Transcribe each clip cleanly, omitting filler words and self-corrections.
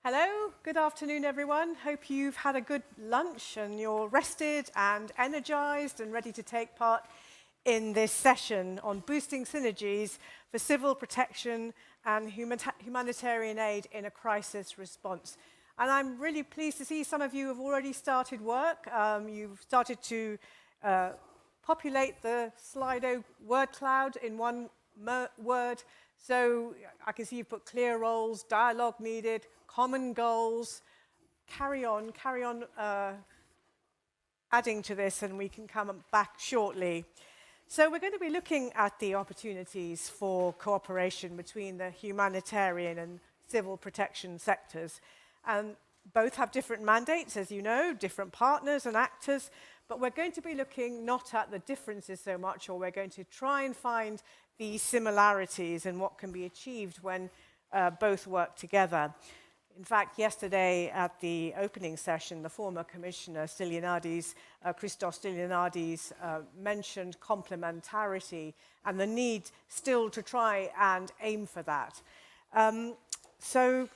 Hello, good afternoon everyone. Hope you've had a good lunch and you're rested and energized and ready to take part in this session on boosting synergies for civil protection and humanitarian aid in a crisis response. And I'm really pleased to see some of you have already started work. You've started to populate the Slido word cloud in one word. So I can see you've put clear roles, dialogue needed, common goals. Carry on adding to this and we can come back shortly. So we're going to be looking at the opportunities for cooperation between the humanitarian and civil protection sectors. And both have different mandates, as you know, different partners and actors, but we're going to be looking not at the differences so much, or we're going to try and find the similarities and what can be achieved when both work together. In fact, yesterday at the opening session, the former Commissioner Christos Stylianides, mentioned complementarity and the need still to try and aim for that. So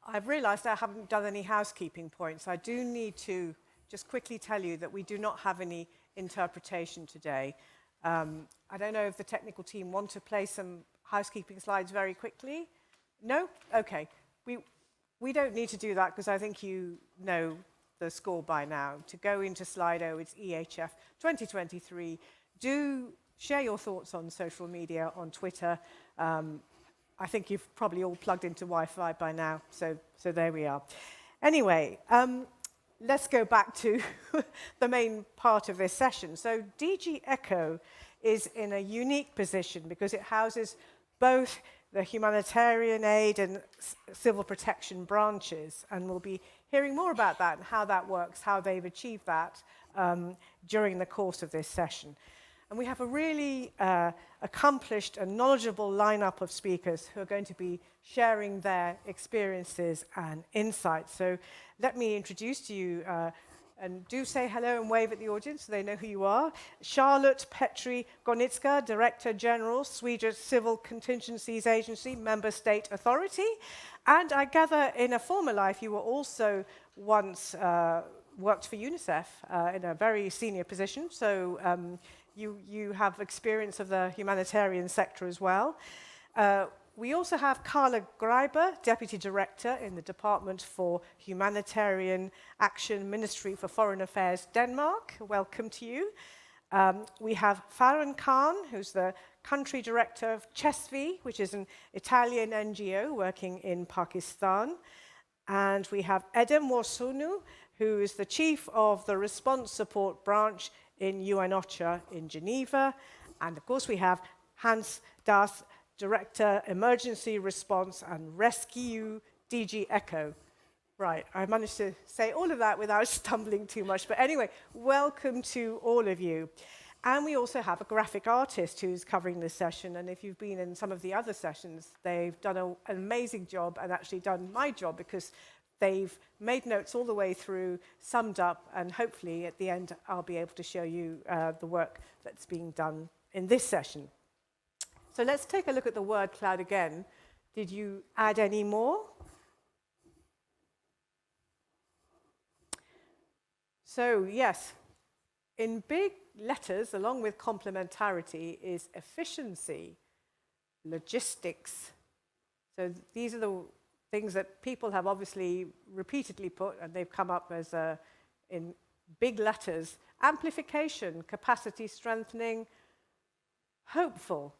I've realized I haven't done any housekeeping points. I do need to just quickly tell you that we do not have any interpretation today. I don't know if the technical team want to play some housekeeping slides very quickly. No? Okay. We don't need to do that because I think you know the score by now. To go into Slido, it's EHF 2023. Do share your thoughts on social media, on Twitter. I think you've probably all plugged into Wi-Fi by now, so there we are. Anyway, let's go back to the main part of this session. So DG ECHO is in a unique position because it houses both the humanitarian aid and civil protection branches, and we'll be hearing more about that and how that works, how they've achieved that during the course of this session. And we have a really accomplished and knowledgeable lineup of speakers who are going to be sharing their experiences and insights. So let me introduce to you, and do say hello and wave at the audience so they know who you are. Charlotte Petri Gornicka, Director General, Swedish Civil Contingencies Agency, Member State Authority. And I gather in a former life you were also once worked for UNICEF in a very senior position. So you have experience of the humanitarian sector as well. We also have Carla Greiber, Deputy Director in the Department for Humanitarian Action, Ministry for Foreign Affairs, Denmark. Welcome to you. We have Farhan Khan, who's the Country Director of CESVI, which is an Italian NGO working in Pakistan. And we have Edem Worsunu, who is the Chief of the Response Support Branch in UN OCHA in Geneva. And of course we have Hans Das, Director, Emergency Response and Rescue, DG ECHO. Right, I managed to say all of that without stumbling too much. But anyway, welcome to all of you. And we also have a graphic artist who's covering this session. And if you've been in some of the other sessions, they've done an amazing job and actually done my job because they've made notes all the way through, summed up, and hopefully at the end I'll be able to show you the work that's being done in this session. So let's take a look at the word cloud again. Did you add any more? So yes, in big letters, along with complementarity, is efficiency, logistics. So these are the things that people have obviously repeatedly put, and they've come up as in big letters. Amplification, capacity strengthening, hopeful.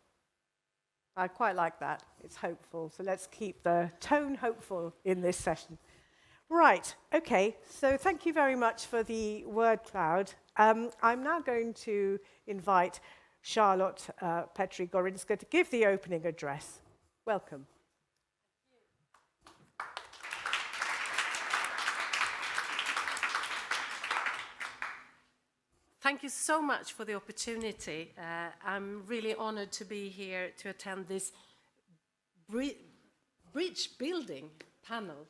I quite like that. It's hopeful. So let's keep the tone hopeful in this session. Right. Okay. So thank you very much for the word cloud. I'm now going to invite Charlotte Petri Gornicka to give the opening address. Welcome. Thank you so much for the opportunity. I'm really honored to be here to attend this bridge building panel.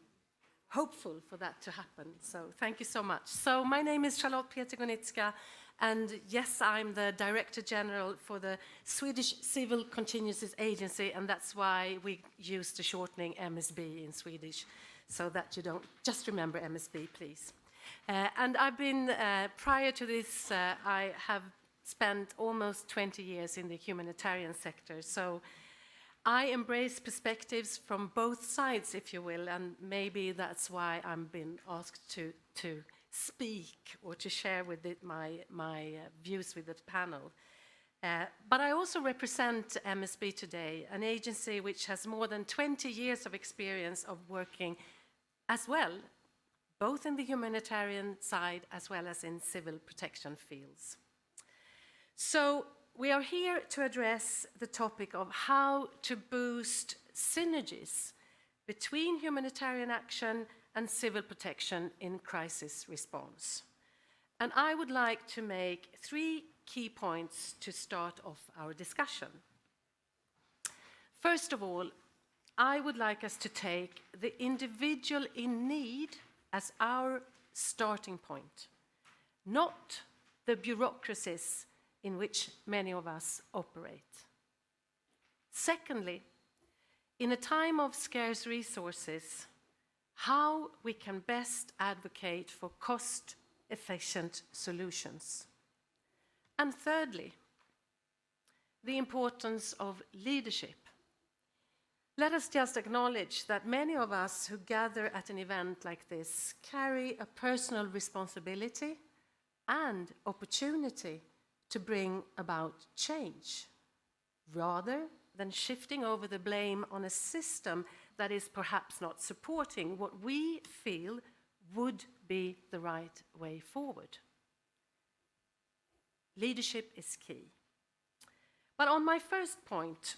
Hopeful for that to happen. So thank you so much. So my name is Charlotte Petri Gornicka, And yes, I'm the Director General for the Swedish Civil Contingencies Agency, and that's why we use the shortening MSB in Swedish, so that you don't just remember MSB, please. And I've been, prior to this, I have spent almost 20 years in the humanitarian sector, so I embrace perspectives from both sides, if you will, and maybe that's why I'm been asked to speak or to share with my views with the panel. But I also represent MSB today, an agency which has more than 20 years of experience of working as well, both in the humanitarian side as well as in civil protection fields. So we are here to address the topic of how to boost synergies between humanitarian action and civil protection in crisis response. And I would like to make 3 key points to start off our discussion. First of all, I would like us to take the individual in need as our starting point, not the bureaucracies in which many of us operate. Secondly, in a time of scarce resources, how we can best advocate for cost-efficient solutions. And thirdly, the importance of leadership. Let us just acknowledge that many of us who gather at an event like this carry a personal responsibility and opportunity to bring about change, rather than shifting over the blame on a system that is perhaps not supporting what we feel would be the right way forward. Leadership is key. But on my first point,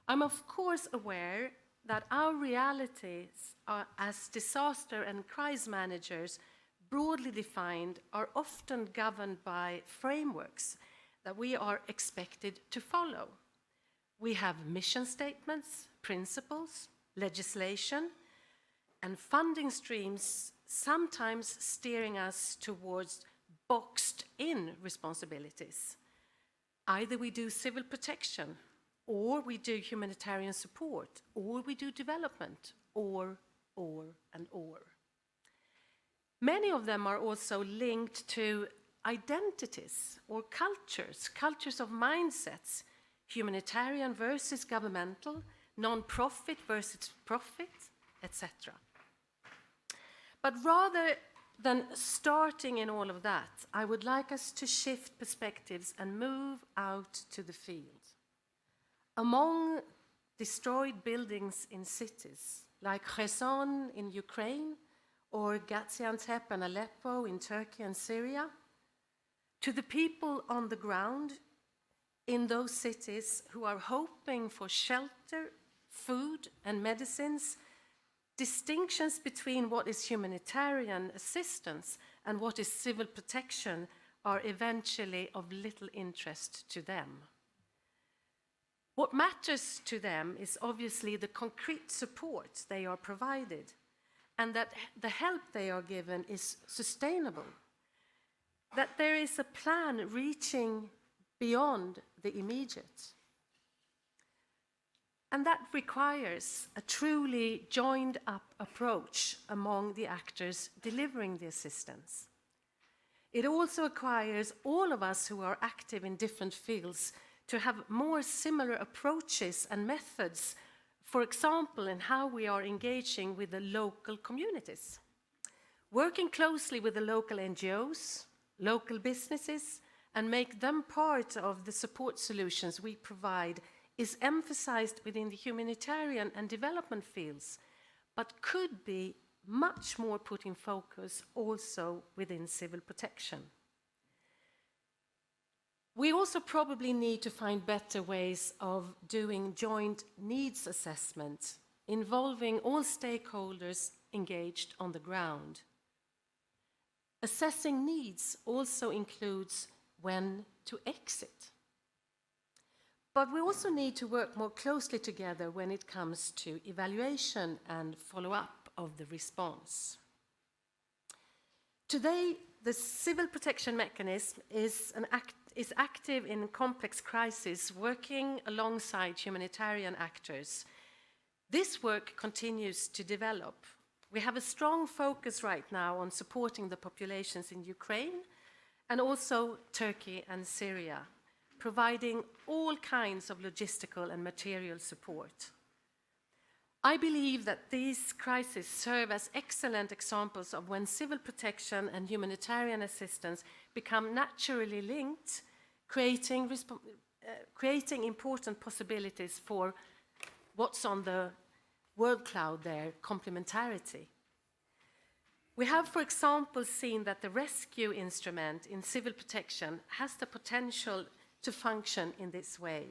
I'm of course aware that our realities as disaster and crisis managers, broadly defined, are often governed by frameworks that we are expected to follow. We have mission statements, principles, legislation, and funding streams sometimes steering us towards boxed-in responsibilities. Either we do civil protection, or we do humanitarian support, or we do development, or. Many of them are also linked to identities or cultures of mindsets, humanitarian versus governmental, non-profit versus profit, etc. But rather than starting in all of that, I would like us to shift perspectives and move out to the field. Among destroyed buildings in cities, like Kherson in Ukraine, or Gaziantep and Aleppo in Turkey and Syria, to the people on the ground in those cities who are hoping for shelter, food, and medicines, distinctions between what is humanitarian assistance and what is civil protection are eventually of little interest to them. What matters to them is obviously the concrete support they are provided, and that the help they are given is sustainable, that there is a plan reaching beyond the immediate. And that requires a truly joined-up approach among the actors delivering the assistance. It also requires all of us who are active in different fields to have more similar approaches and methods, for example, in how we are engaging with the local communities. Working closely with the local NGOs, local businesses, and make them part of the support solutions we provide is emphasized within the humanitarian and development fields, but could be much more put in focus also within civil protection. We also probably need to find better ways of doing joint needs assessment, involving all stakeholders engaged on the ground. Assessing needs also includes when to exit. But we also need to work more closely together when it comes to evaluation and follow-up of the response. Today, the civil protection mechanism is active in complex crises, working alongside humanitarian actors. This work continues to develop. We have a strong focus right now on supporting the populations in Ukraine and also Turkey and Syria, providing all kinds of logistical and material support. I believe that these crises serve as excellent examples of when civil protection and humanitarian assistance become naturally linked, creating important possibilities for what's on the word cloud there, complementarity. We have, for example, seen that the rescue instrument in civil protection has the potential to function in this way.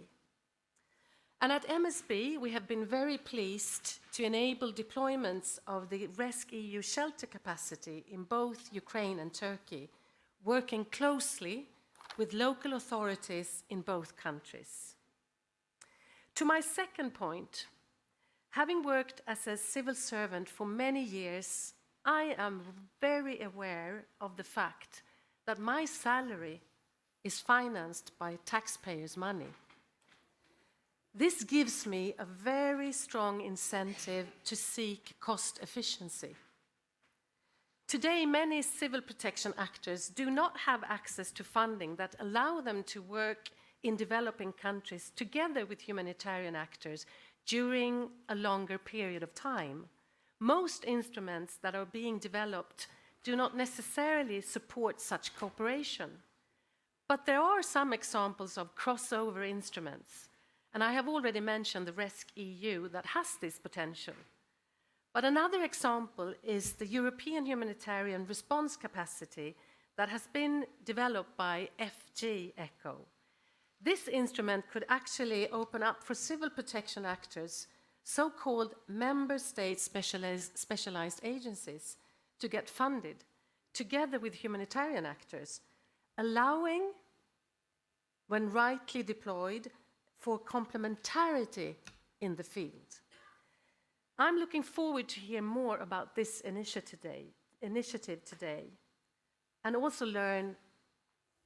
And at MSB, we have been very pleased to enable deployments of the rescEU shelter capacity in both Ukraine and Turkey, working closely with local authorities in both countries. To my second point, having worked as a civil servant for many years, I am very aware of the fact that my salary is financed by taxpayers' money. This gives me a very strong incentive to seek cost efficiency. Today, many civil protection actors do not have access to funding that allow them to work in developing countries together with humanitarian actors during a longer period of time. Most instruments that are being developed do not necessarily support such cooperation. But there are some examples of crossover instruments, and I have already mentioned the rescEU that has this potential. But another example is the European Humanitarian Response Capacity that has been developed by FG ECHO. This instrument could actually open up for civil protection actors, so-called member state specialized agencies, to get funded, together with humanitarian actors, allowing, when rightly deployed, for complementarity in the field. I'm looking forward to hear more about this initiative today, and also learn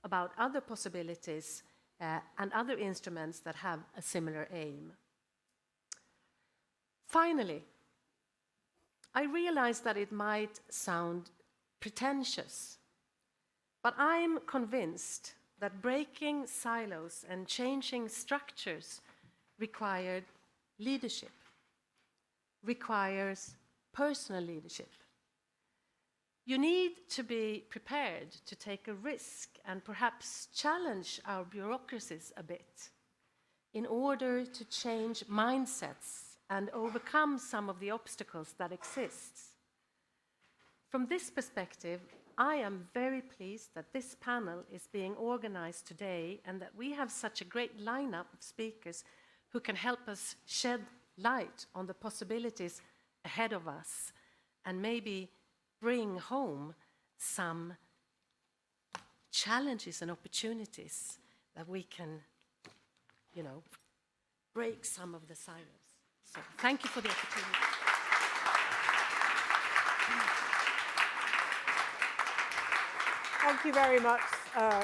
about other possibilities and other instruments that have a similar aim. Finally, I realize that it might sound pretentious, but I'm convinced that breaking silos and changing structures requires leadership, requires personal leadership. You need to be prepared to take a risk and perhaps challenge our bureaucracies a bit in order to change mindsets and overcome some of the obstacles that exist. From this perspective, I am very pleased that this panel is being organized today and that we have such a great lineup of speakers who can help us shed light on the possibilities ahead of us and maybe bring home some challenges and opportunities that we can, break some of the silence. So thank you for the opportunity. Thank you very much,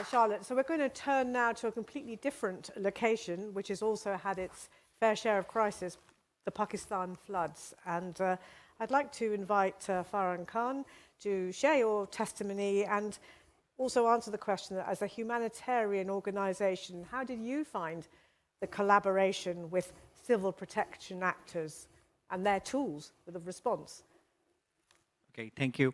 Charlotte. So we're going to turn now to a completely different location, which has also had its fair share of crisis, the Pakistan floods. And I'd like to invite Farhan Khan to share your testimony and also answer the question that as a humanitarian organization, how did you find the collaboration with civil protection actors and their tools for the response? Okay, thank you.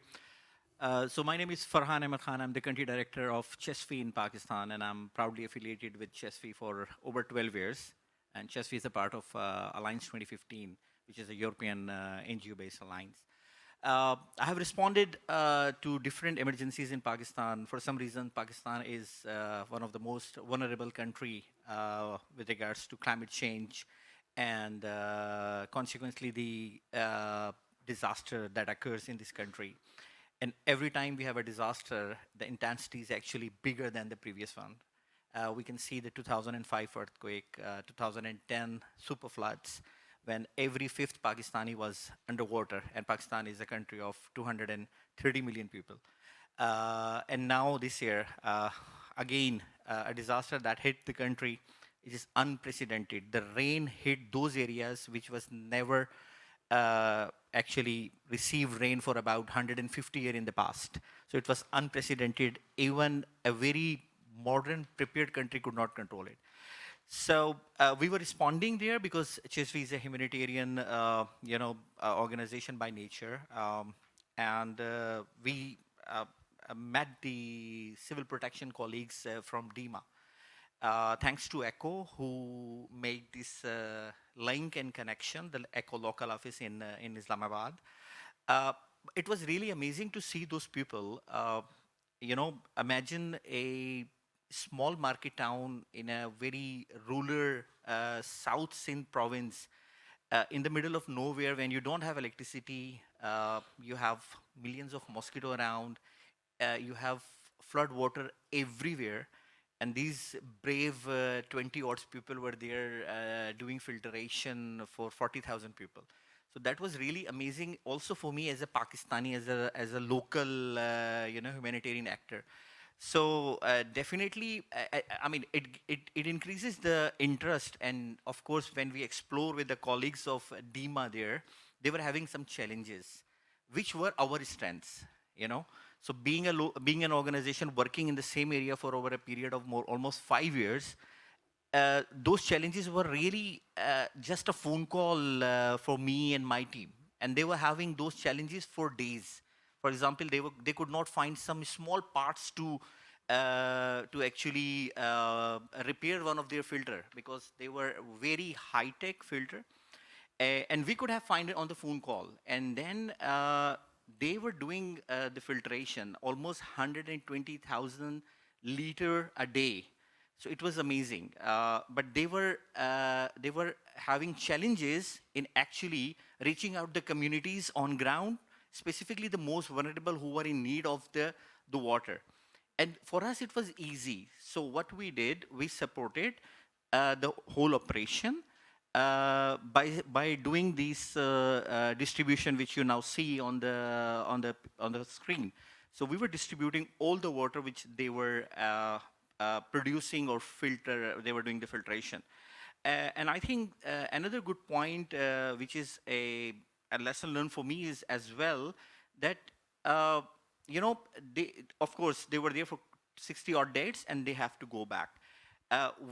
So my name is Farhan Ahmed Khan. I'm the country director of CHESFI in Pakistan, and I'm proudly affiliated with CHESFI for over 12 years. And CHESFI is a part of Alliance 2015, which is a European NGO-based alliance. I have responded to different emergencies in Pakistan. For some reason, Pakistan is one of the most vulnerable country with regards to climate change and consequently the disaster that occurs in this country. And every time we have a disaster, the intensity is actually bigger than the previous one. We can see the 2005 earthquake, 2010 super floods, when every fifth Pakistani was underwater, and Pakistan is a country of 230 million people. And now this year, again, a disaster that hit the country. It is unprecedented. The rain hit those areas which was never actually received rain for about 150 years in the past. So it was unprecedented. Even a very modern, prepared country could not control it. So we were responding there because HSV is a humanitarian, organization by nature, and we met the civil protection colleagues from DEMA. Thanks to ECHO, who made this link and connection, the ECHO local office in Islamabad. Uh, it was really amazing to see those people. Imagine a small market town in a very rural South Sindh province in the middle of nowhere when you don't have electricity, you have millions of mosquito around, you have flood water everywhere, and these brave 20 odd people were there doing filtration for 40,000 people. So that was really amazing also for me as a Pakistani, as a local humanitarian actor. So definitely, I mean, it increases the interest. And of course, when we explore with the colleagues of DEMA there, they were having some challenges, which were our strengths, you know. So being an organization working in the same area for over a period of almost 5 years, those challenges were really just a phone call for me and my team, and they were having those challenges for days. For example, they could not find some small parts to actually repair one of their filter because they were very high tech filter, and we could have find it on the phone call. And then they were doing the filtration almost 120,000 liter a day. So it was amazing, but they were having challenges in actually reaching out the communities on ground, specifically the most vulnerable who were in need of the water. And for us, it was easy. So what we did, we supported the whole operation by doing these distribution, which you now see on the screen. So we were distributing all the water which they were producing or filter. They were doing the filtration. And I think another good point, which is a lesson learned for me, is as well that they, of course, they were there for 60 odd days and they have to go back.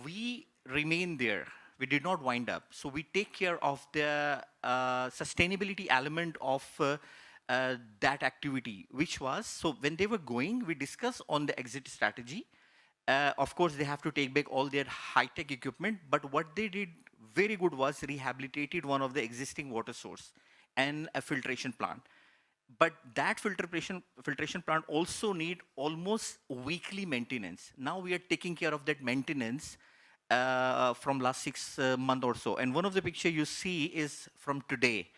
We remain there. We did not wind up. So we take care of the sustainability element of that activity, which was, so when they were going, we discussed on the exit strategy. Of course, they have to take back all their high-tech equipment, but what they did very good was rehabilitated one of the existing water source and a filtration plant. But that filtration plant also need almost weekly maintenance. Now we are taking care of that maintenance from last 6 months or so. And one of the picture you see is from today.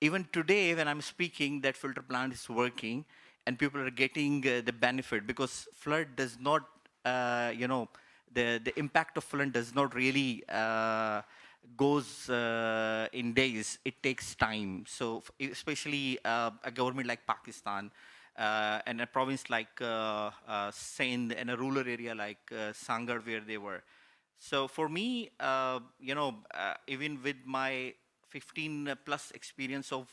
Even today, when I'm speaking, that filter plant is working, and people are getting the benefit, because flood does not, the impact of flood does not really goes in days. It takes time. So especially a government like Pakistan and a province like Sindh, and a rural area like Sangar, where they were. So for me, even with my 15 plus experience of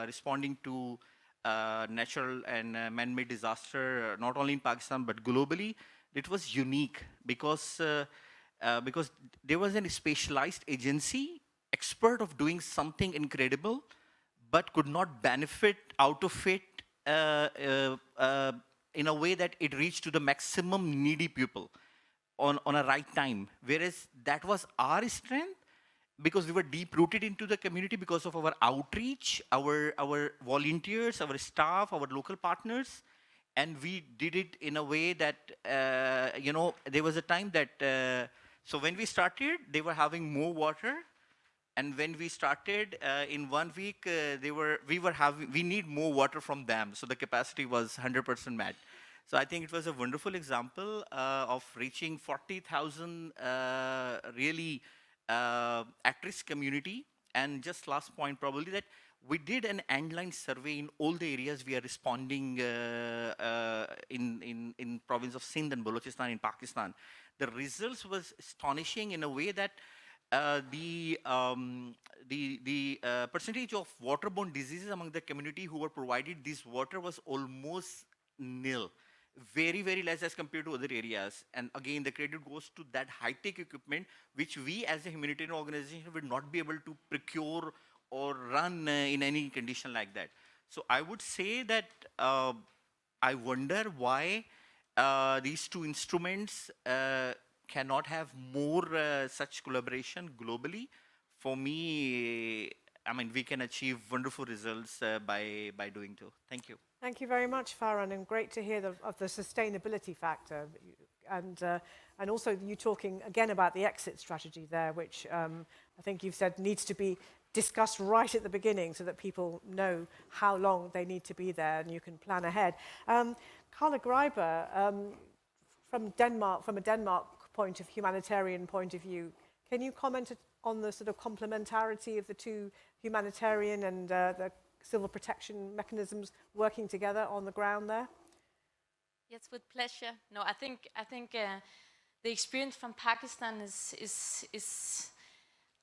responding to natural and man-made disaster, not only in Pakistan but globally, it was unique because there was a specialized agency, expert of doing something incredible, but could not benefit out of it in a way that it reached to the maximum needy people on a right time. Whereas that was our strength, because we were deep rooted into the community because of our outreach, our volunteers, our staff, our local partners. And we did it in a way that, there was a time that, so when we started, they were having more water. And when we started in 1 week, we need more water from them. So the capacity was 100% met. So I think it was a wonderful example of reaching 40,000 really at-risk community. And just last point, probably, that we did an endline survey in all the areas we are responding in province of Sindh and Balochistan in Pakistan. The results was astonishing in a way that the percentage of waterborne diseases among the community who were provided this water was almost nil, very, very less as compared to other areas. And again, the credit goes to that high-tech equipment, which we as a humanitarian organization would not be able to procure or run in any condition like that. So I would say that I wonder why these two instruments cannot have more such collaboration globally. For me, I mean, we can achieve wonderful results by doing so. Thank you. Thank you very much, Farhan, and great to hear of the sustainability factor. And also you talking again about the exit strategy there, which I think you've said needs to be discussed right at the beginning so that people know how long they need to be there and you can plan ahead. Carla Greiber, from a Denmark humanitarian point of view, can you comment on the sort of complementarity of the two humanitarian and the civil protection mechanisms working together on the ground there? Yes, with pleasure. No, I think the experience from Pakistan is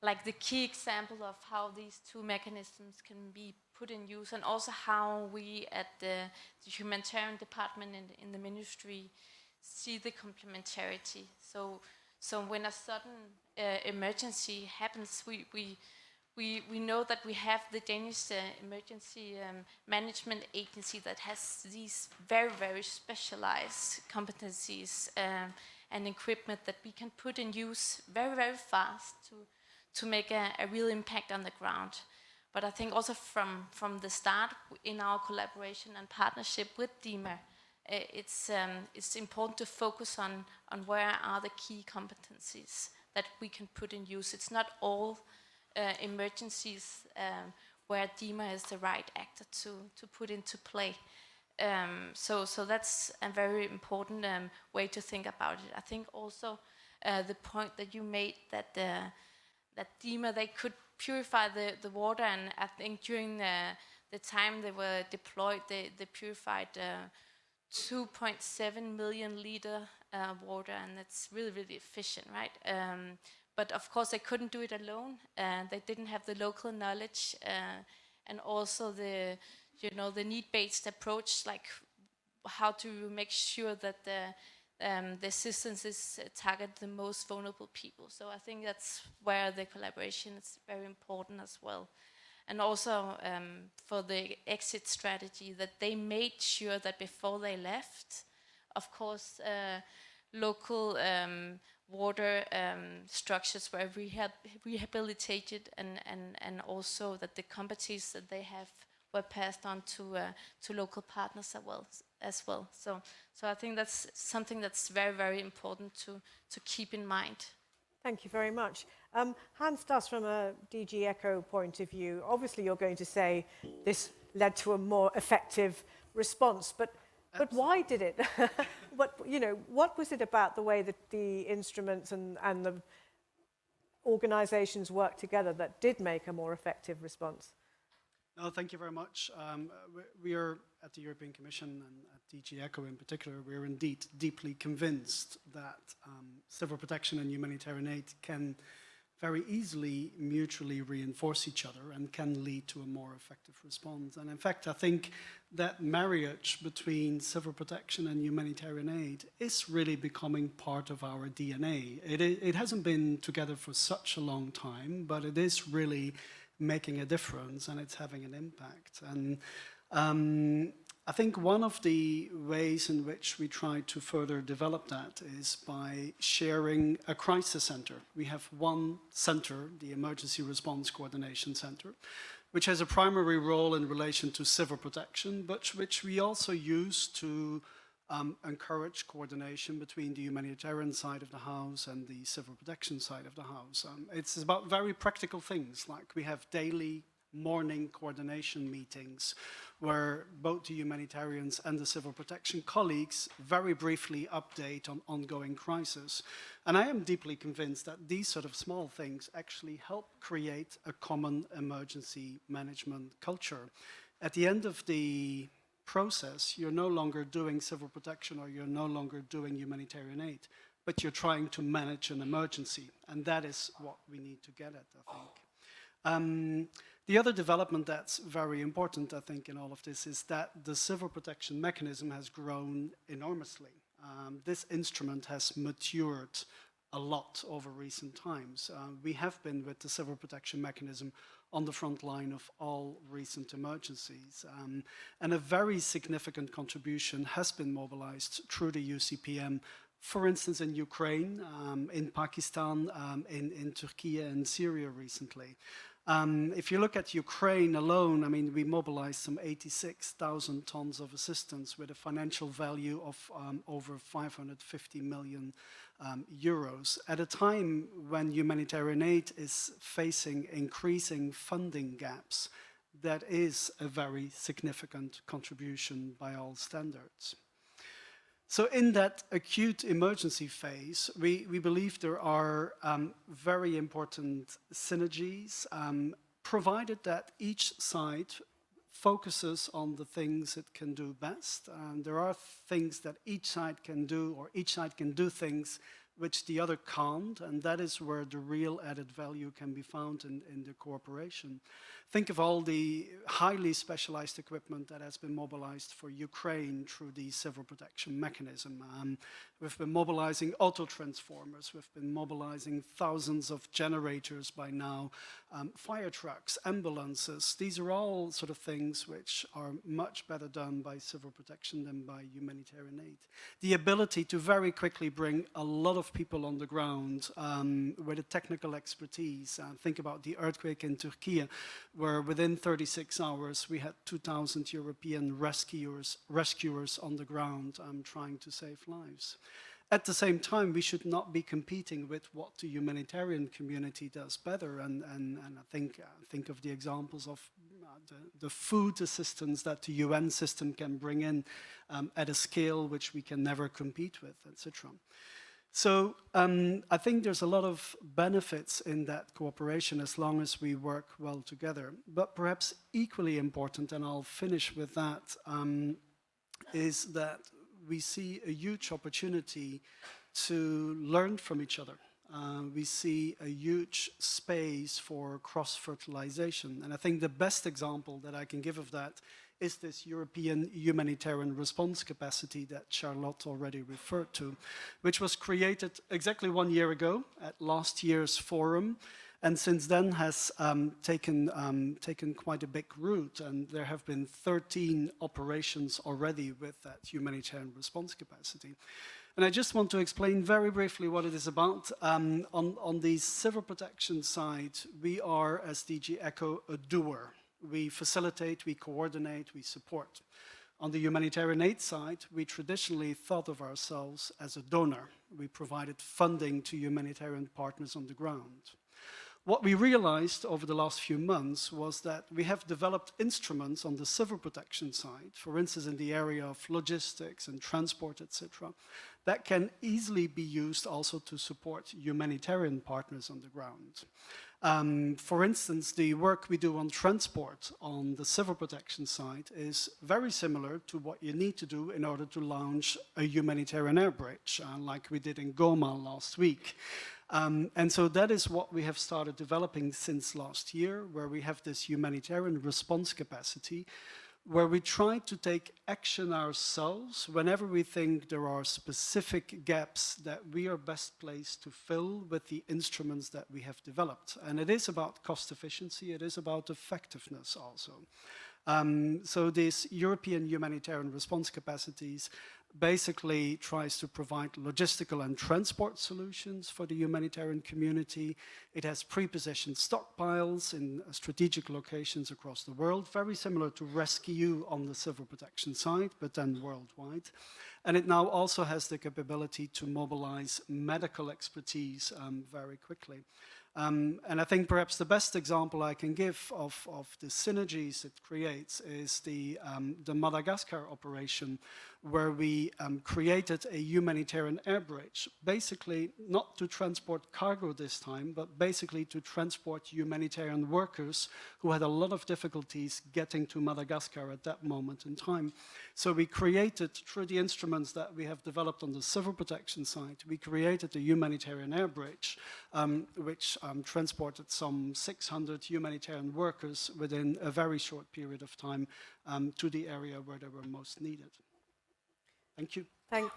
like the key example of how these two mechanisms can be put in use, and also how we at the humanitarian department in the ministry see the complementarity. So when a sudden emergency happens, we know that we have the Danish Emergency Management Agency that has these very, very specialized competencies and equipment that we can put in use very, very fast to make a real impact on the ground. But I think also from the start in our collaboration and partnership with DEMA, it's important to focus on where are the key competencies that we can put in use. It's not all emergencies where DEMA is the right actor to put into play. So that's a very important way to think about it. I think also the point that you made that DEMA, they could purify the water, and I think during the time they were deployed, they purified 2.7 million liter water, and that's really, really efficient, right? But of course they couldn't do it alone. They didn't have the local knowledge and also the need-based approach, like how to make sure that the assistance is targeted the most vulnerable people. So I think that's where the collaboration is very important as well. And also for the exit strategy, that they made sure that before they left, of course, local water structures were rehabilitated, and also that the competencies that they have were passed on to local partners as well. So I think that's something that's very, very important to keep in mind. Thank you very much. Hans Stuss, from a DG ECHO point of view, obviously you're going to say this led to a more effective response, but why did it? What was it about the way that the instruments and the organizations worked together that did make a more effective response? No, thank you very much. We are at the European Commission and at DG ECHO in particular, we're indeed deeply convinced that civil protection and humanitarian aid can very easily mutually reinforce each other and can lead to a more effective response. And in fact, I think that marriage between civil protection and humanitarian aid is really becoming part of our DNA. It hasn't been together for such a long time, but it is really making a difference, and it's having an impact. And I think one of the ways in which we try to further develop that is by sharing a crisis center. We have one center, the Emergency Response Coordination Center, which has a primary role in relation to civil protection, but which we also use to encourage coordination between the humanitarian side of the house and the civil protection side of the house. It's about very practical things, like we have daily morning coordination meetings where both the humanitarians and the civil protection colleagues very briefly update on ongoing crisis. And I am deeply convinced that these sort of small things actually help create a common emergency management culture. At the end of the process, you're no longer doing civil protection or you're no longer doing humanitarian aid, but you're trying to manage an emergency. And that is what we need to get at, I think. The other development that's very important, I think, in all of this is that the civil protection mechanism has grown enormously. This instrument has matured a lot over recent times. We have been with the civil protection mechanism on the front line of all recent emergencies. And a very significant contribution has been mobilized through the UCPM, for instance, in Ukraine, in Pakistan, in Turkey and Syria recently. If you look at Ukraine alone, I mean, we mobilized some 86,000 tons of assistance with a financial value of over 550 million euros at a time when humanitarian aid is facing increasing funding gaps. That is a very significant contribution by all standards. So in that acute emergency phase, we believe there are very important synergies, provided that each side focuses on the things it can do best. There are things that each side can do, or each side can do things which the other can't, and that is where the real added value can be found in the cooperation. Think of all the highly specialized equipment that has been mobilized for Ukraine through the civil protection mechanism. We've been mobilizing auto-transformers, we've been mobilizing thousands of generators by now, fire trucks, ambulances. These are all sort of things which are much better done by civil protection than by humanitarian aid. The ability to very quickly bring a lot of people on the ground with a technical expertise. Think about the earthquake in Turkey, where within 36 hours we had 2,000 European rescuers on the ground trying to save lives. At the same time, we should not be competing with what the humanitarian community does better. And I think of the examples of the food assistance that the UN system can bring in at a scale which we can never compete with, etc. So I think there's a lot of benefits in that cooperation as long as we work well together. But perhaps equally important, and I'll finish with that, is that we see a huge opportunity to learn from each other. We see a huge space for cross-fertilization. And I think the best example that I can give of that is this European humanitarian response capacity that Charlotte already referred to, which was created exactly 1 year ago at last year's forum, and since then has taken quite a big root, and there have been 13 operations already with that humanitarian response capacity. And I just want to explain very briefly what it is about. On the civil protection side, we are, as DG ECHO, a doer. We facilitate, we coordinate, we support. On the humanitarian aid side, we traditionally thought of ourselves as a donor. We provided funding to humanitarian partners on the ground. What we realized over the last few months was that we have developed instruments on the civil protection side, for instance in the area of logistics and transport, etc., that can easily be used also to support humanitarian partners on the ground. For instance, the work we do on transport on the civil protection side is very similar to what you need to do in order to launch a humanitarian air bridge, like we did in Goma last week. And so that is what we have started developing since last year, where we have this humanitarian response capacity, where we try to take action ourselves whenever we think there are specific gaps that we are best placed to fill with the instruments that we have developed. And it is about cost efficiency, it is about effectiveness also. So this European humanitarian response capacities basically tries to provide logistical and transport solutions for the humanitarian community. It has pre-positioned stockpiles in strategic locations across the world, very similar to rescue on the civil protection side, but then worldwide. And it now also has the capability to mobilize medical expertise very quickly. And I think perhaps the best example I can give of the synergies it creates is the Madagascar operation, where we created a humanitarian air bridge, basically not to transport cargo this time, but basically to transport humanitarian workers who had a lot of difficulties getting to Madagascar at that moment in time. So we created, through the instruments that we have developed on the civil protection side, we created a humanitarian air bridge, which transported some 600 humanitarian workers within a very short period of time to the area where they were most needed. Thank you.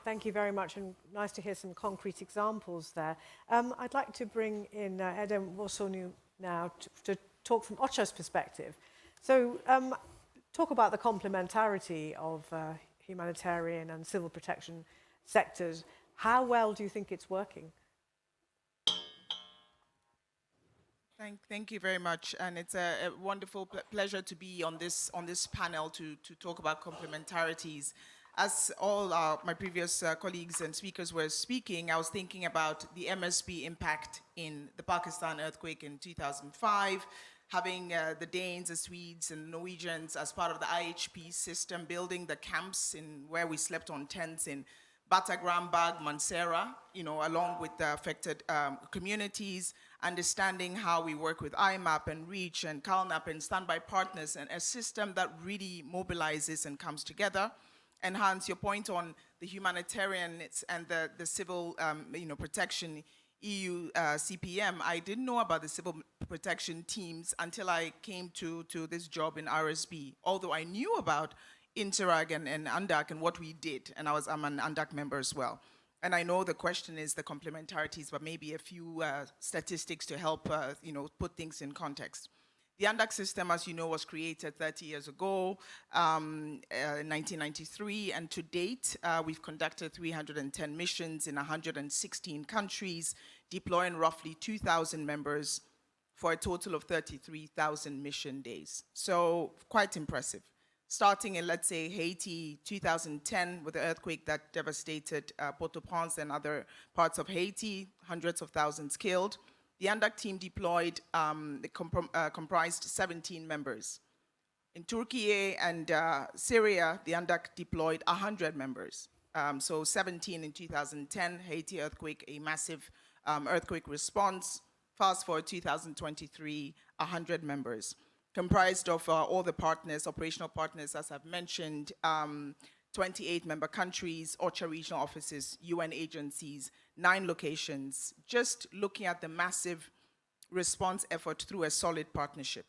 Thank you very much, and nice to hear some concrete examples there. I'd like to bring in Edem Worsonu now to talk from OCHA's perspective. So talk about the complementarity of humanitarian and civil protection sectors. How well do you think it's working? Thank you very much, and it's a wonderful pleasure to be on this panel to talk about complementarities. As all my previous colleagues and speakers were speaking, I was thinking about the MSB impact in the Pakistan earthquake in 2005, having the Danes, the Swedes, and Norwegians as part of the IHP system, building the camps in where we slept on tents in Batagram, Bag, Mansehra, along with the affected communities, understanding how we work with IMAP and REACH and CalNAP and standby partners, and a system that really mobilizes and comes together. And Hans, your point on the humanitarian and the civil protection EU CPM, I didn't know about the civil protection teams until I came to this job in RSB, although I knew about Interag and UNDAC and what we did, and I'm an UNDAC member as well. And I know the question is the complementarities, but maybe a few statistics to help put things in context. The UNDAC system, as you know, was created 30 years ago, in 1993, and to date, we've conducted 310 missions in 116 countries, deploying roughly 2,000 members for a total of 33,000 mission days. So quite impressive. Starting in, let's say, Haiti, 2010, with the earthquake that devastated Port-au-Prince and other parts of Haiti, hundreds of thousands killed. The UNDAC team deployed, comprised 17 members. In Turkey and Syria, the UNDAC deployed 100 members. So 17 in 2010, Haiti earthquake, a massive earthquake response. Fast forward 2023, 100 members. Comprised of all the partners, operational partners, as I've mentioned, 28 member countries, OCHA regional offices, UN agencies, 9 locations, just looking at the massive response effort through a solid partnership.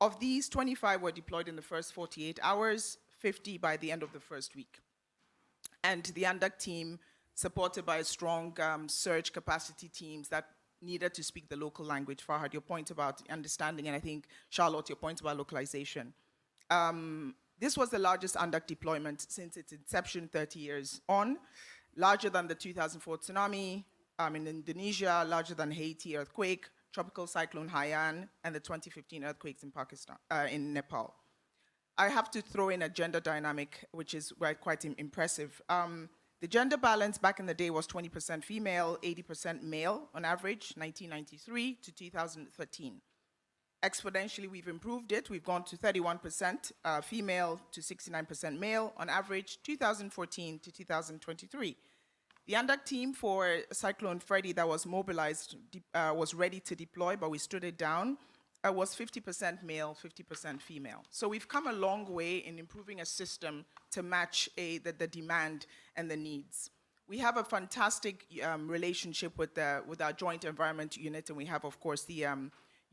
Of these, 25 were deployed in the first 48 hours, 50 by the end of the first week. And the UNDAC team, supported by strong surge capacity teams that needed to speak the local language. Farhad, your point about understanding, and I think, Charlotte, your point about localization. This was the largest UNDAC deployment since its inception 30 years on, larger than the 2004 tsunami in Indonesia, larger than Haiti earthquake, tropical cyclone Haiyan, and the 2015 earthquakes in Pakistan, in Nepal. I have to throw in a gender dynamic, which is quite impressive. The gender balance back in the day was 20% female, 80% male on average, 1993 to 2013. Exponentially, we've improved it. We've gone to 31% female to 69% male on average, 2014 to 2023. The UNDAC team for Cyclone Freddy that was mobilized was ready to deploy, but we stood it down, was 50% male, 50% female. So we've come a long way in improving a system to match the demand and the needs. We have a fantastic relationship with our Joint Environment Unit, and we have, of course, the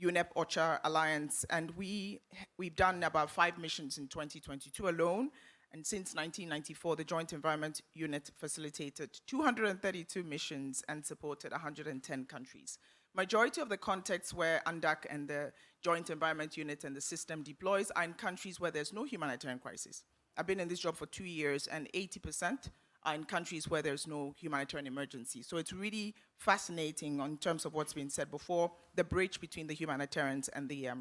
UNEP-OCHA Alliance, and we've done about 5 missions in 2022 alone, and since 1994, the Joint Environment Unit facilitated 232 missions and supported 110 countries. Majority of the contexts where UNDAC and the Joint Environment Unit and the system deploys are in countries where there's no humanitarian crisis. I've been in this job for 2 years, and 80% are in countries where there's no humanitarian emergency. So it's really fascinating in terms of what's been said before, the bridge between the humanitarians and the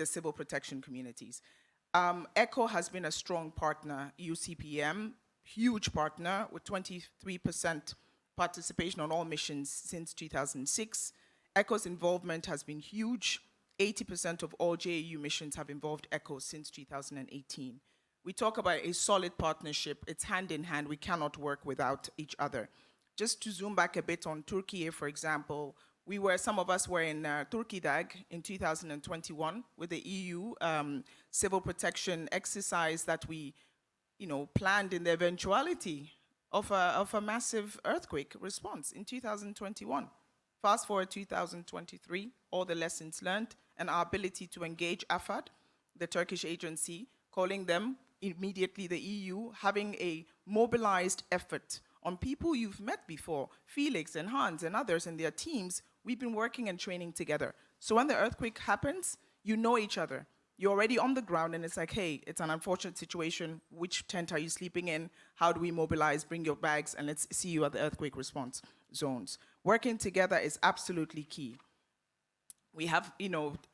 civil protection communities. ECHO has been a strong partner, UCPM, huge partner with 23% participation on all missions since 2006. ECHO's involvement has been huge. 80% of all JAU missions have involved ECHO since 2018. We talk about a solid partnership. It's hand in hand. We cannot work without each other. Just to zoom back a bit on Turkey, for example, some of us were in Turkidag in 2021 with the EU civil protection exercise that we, planned in the eventuality of a massive earthquake response in 2021. Fast forward 2023, all the lessons learned and our ability to engage AFAD, the Turkish agency, calling them immediately the EU, having a mobilized effort on people you've met before, Felix and Hans and others and their teams. We've been working and training together. So when the earthquake happens, you know each other. You're already on the ground and it's like, hey, it's an unfortunate situation. Which tent are you sleeping in? How do we mobilize? Bring your bags and let's see you at the earthquake response zones. Working together is absolutely key. We have,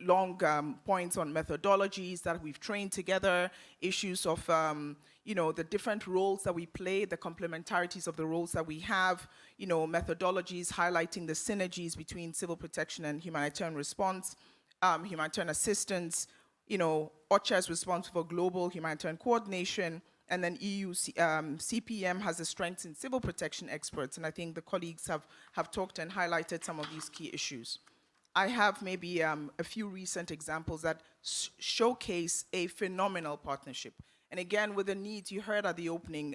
long points on methodologies that we've trained together, issues of, the different roles that we play, the complementarities of the roles that we have, methodologies highlighting the synergies between civil protection and humanitarian response, humanitarian assistance. OCHA is responsible for global humanitarian coordination, and then EU CPM has the strengths in civil protection experts, and I think the colleagues have talked and highlighted some of these key issues. I have maybe a few recent examples that showcase a phenomenal partnership. And again, with the needs, you heard at the opening,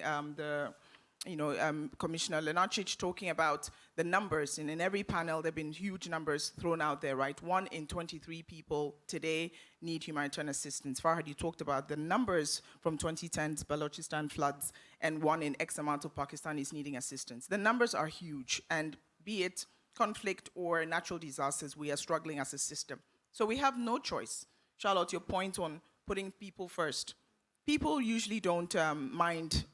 Commissioner Lenarčić talking about the numbers, and in every panel, there have been huge numbers thrown out there, right? 1 in 23 people today need humanitarian assistance. Farhad, you talked about the numbers from 2010's Balochistan floods, and 1 in X amount of Pakistanis needing assistance. The numbers are huge, and be it conflict or natural disasters, we are struggling as a system. So we have no choice. Charlotte, your point on putting people first. People usually don't mind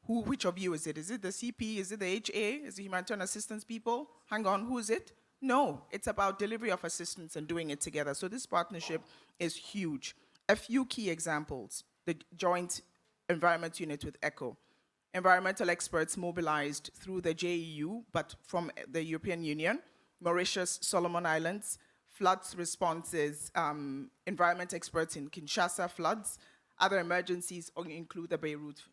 which of you is it? Is it the CP? Is it the HA? Is it humanitarian assistance people? Hang on, who is it? No, it's about delivery of assistance and doing it together. So this partnership is huge. A few key examples. The joint environment unit with ECHO. Environmental experts mobilized through the JEU, but from the European Union, Mauritius, Solomon Islands, floods responses, environment experts in Kinshasa floods. Other emergencies include the Beirut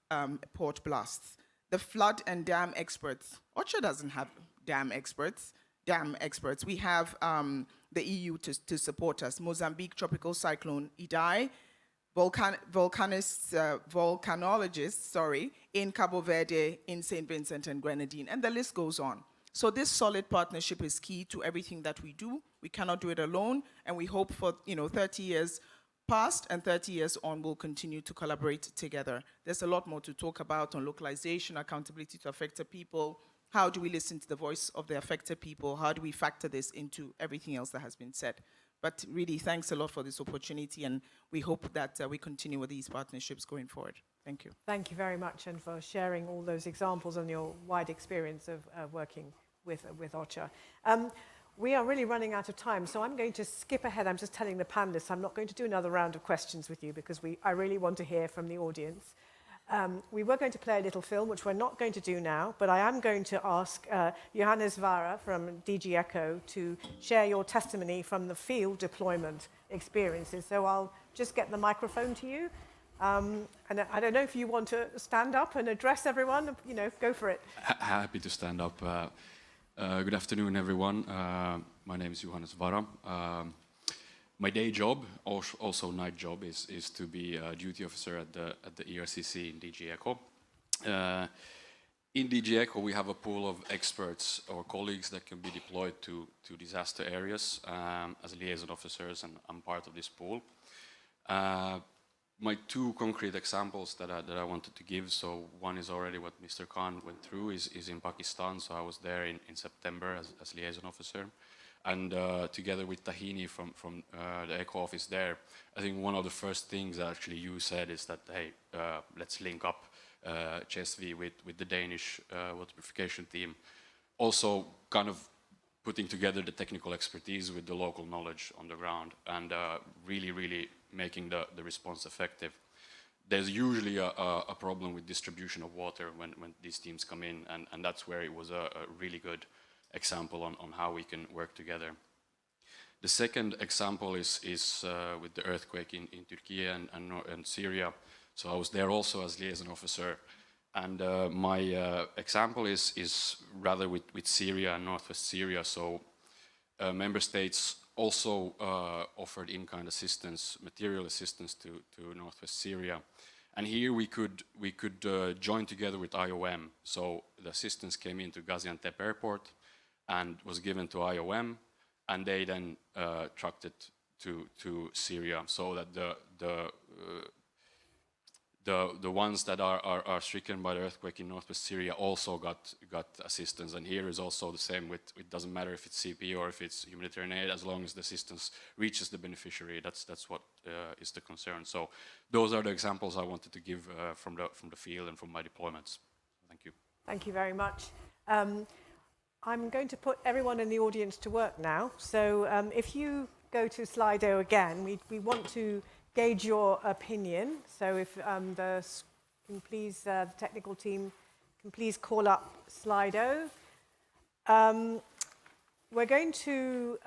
port blasts. The flood and dam experts. OCHA doesn't have dam experts. We have the EU to support us. Mozambique tropical cyclone Idai, volcanologists, in Cabo Verde, in St. Vincent and Grenadine, and the list goes on. So this solid partnership is key to everything that we do. We cannot do it alone, and we hope for 30 years past and 30 years on, we'll continue to collaborate together. There's a lot more to talk about on localization, accountability to affected people. How do we listen to the voice of the affected people? How do we factor this into everything else that has been said? But really, thanks a lot for this opportunity, and we hope that we continue with these partnerships going forward. Thank you. Thank you very much, and for sharing all those examples and your wide experience of working with OCHA. We are really running out of time, so I'm going to skip ahead. I'm just telling the panelists I'm not going to do another round of questions with you because I really want to hear from the audience. We were going to play a little film, which we're not going to do now, but I am going to ask Johannes Vara from DG ECHO to share your testimony from the field deployment experiences. So I'll just get the microphone to you. And I don't know if you want to stand up and address everyone, go for it. Happy to stand up. Good afternoon, everyone. My name is Johannes Vara. My day job, also night job, is to be a duty officer at the ERCC in DG ECHO. In DG ECHO, we have a pool of experts or colleagues that can be deployed to disaster areas as liaison officers, and I'm part of this pool. My 2 concrete examples that I wanted to give, so one is already what Mr. Khan went through, is in Pakistan. So I was there in September as liaison officer. And together with Tahini from the ECHO office there, I think one of the first things that actually you said is that, hey, let's link up CHESV with the Danish water purification team. Also kind of putting together the technical expertise with the local knowledge on the ground, and really making the response effective. there's usually a problem with distribution of water when these teams come in, and that's where it was a really good example on how we can work together. The second example is with the earthquake in Turkey and Syria. So I was there also as liaison officer, and my example is rather with Syria and northwest Syria. So member states also offered in-kind assistance, material assistance to northwest Syria. And here we could join together with IOM. So the assistance came into Gaziantep airport and was given to IOM, and they then trucked it to Syria, so that the ones that are stricken by the earthquake in northwest Syria also got assistance. And here is also the same. It doesn't matter if it's CP or if it's humanitarian aid, as long as the assistance reaches the beneficiary. That's what is the concern. So those are the examples I wanted to give from the field and from my deployments. Thank you. Thank you very much. I'm going to put everyone in the audience to work now. So if you go to Slido again, we want to gauge your opinion. So if the technical team can please call up Slido. We're going to,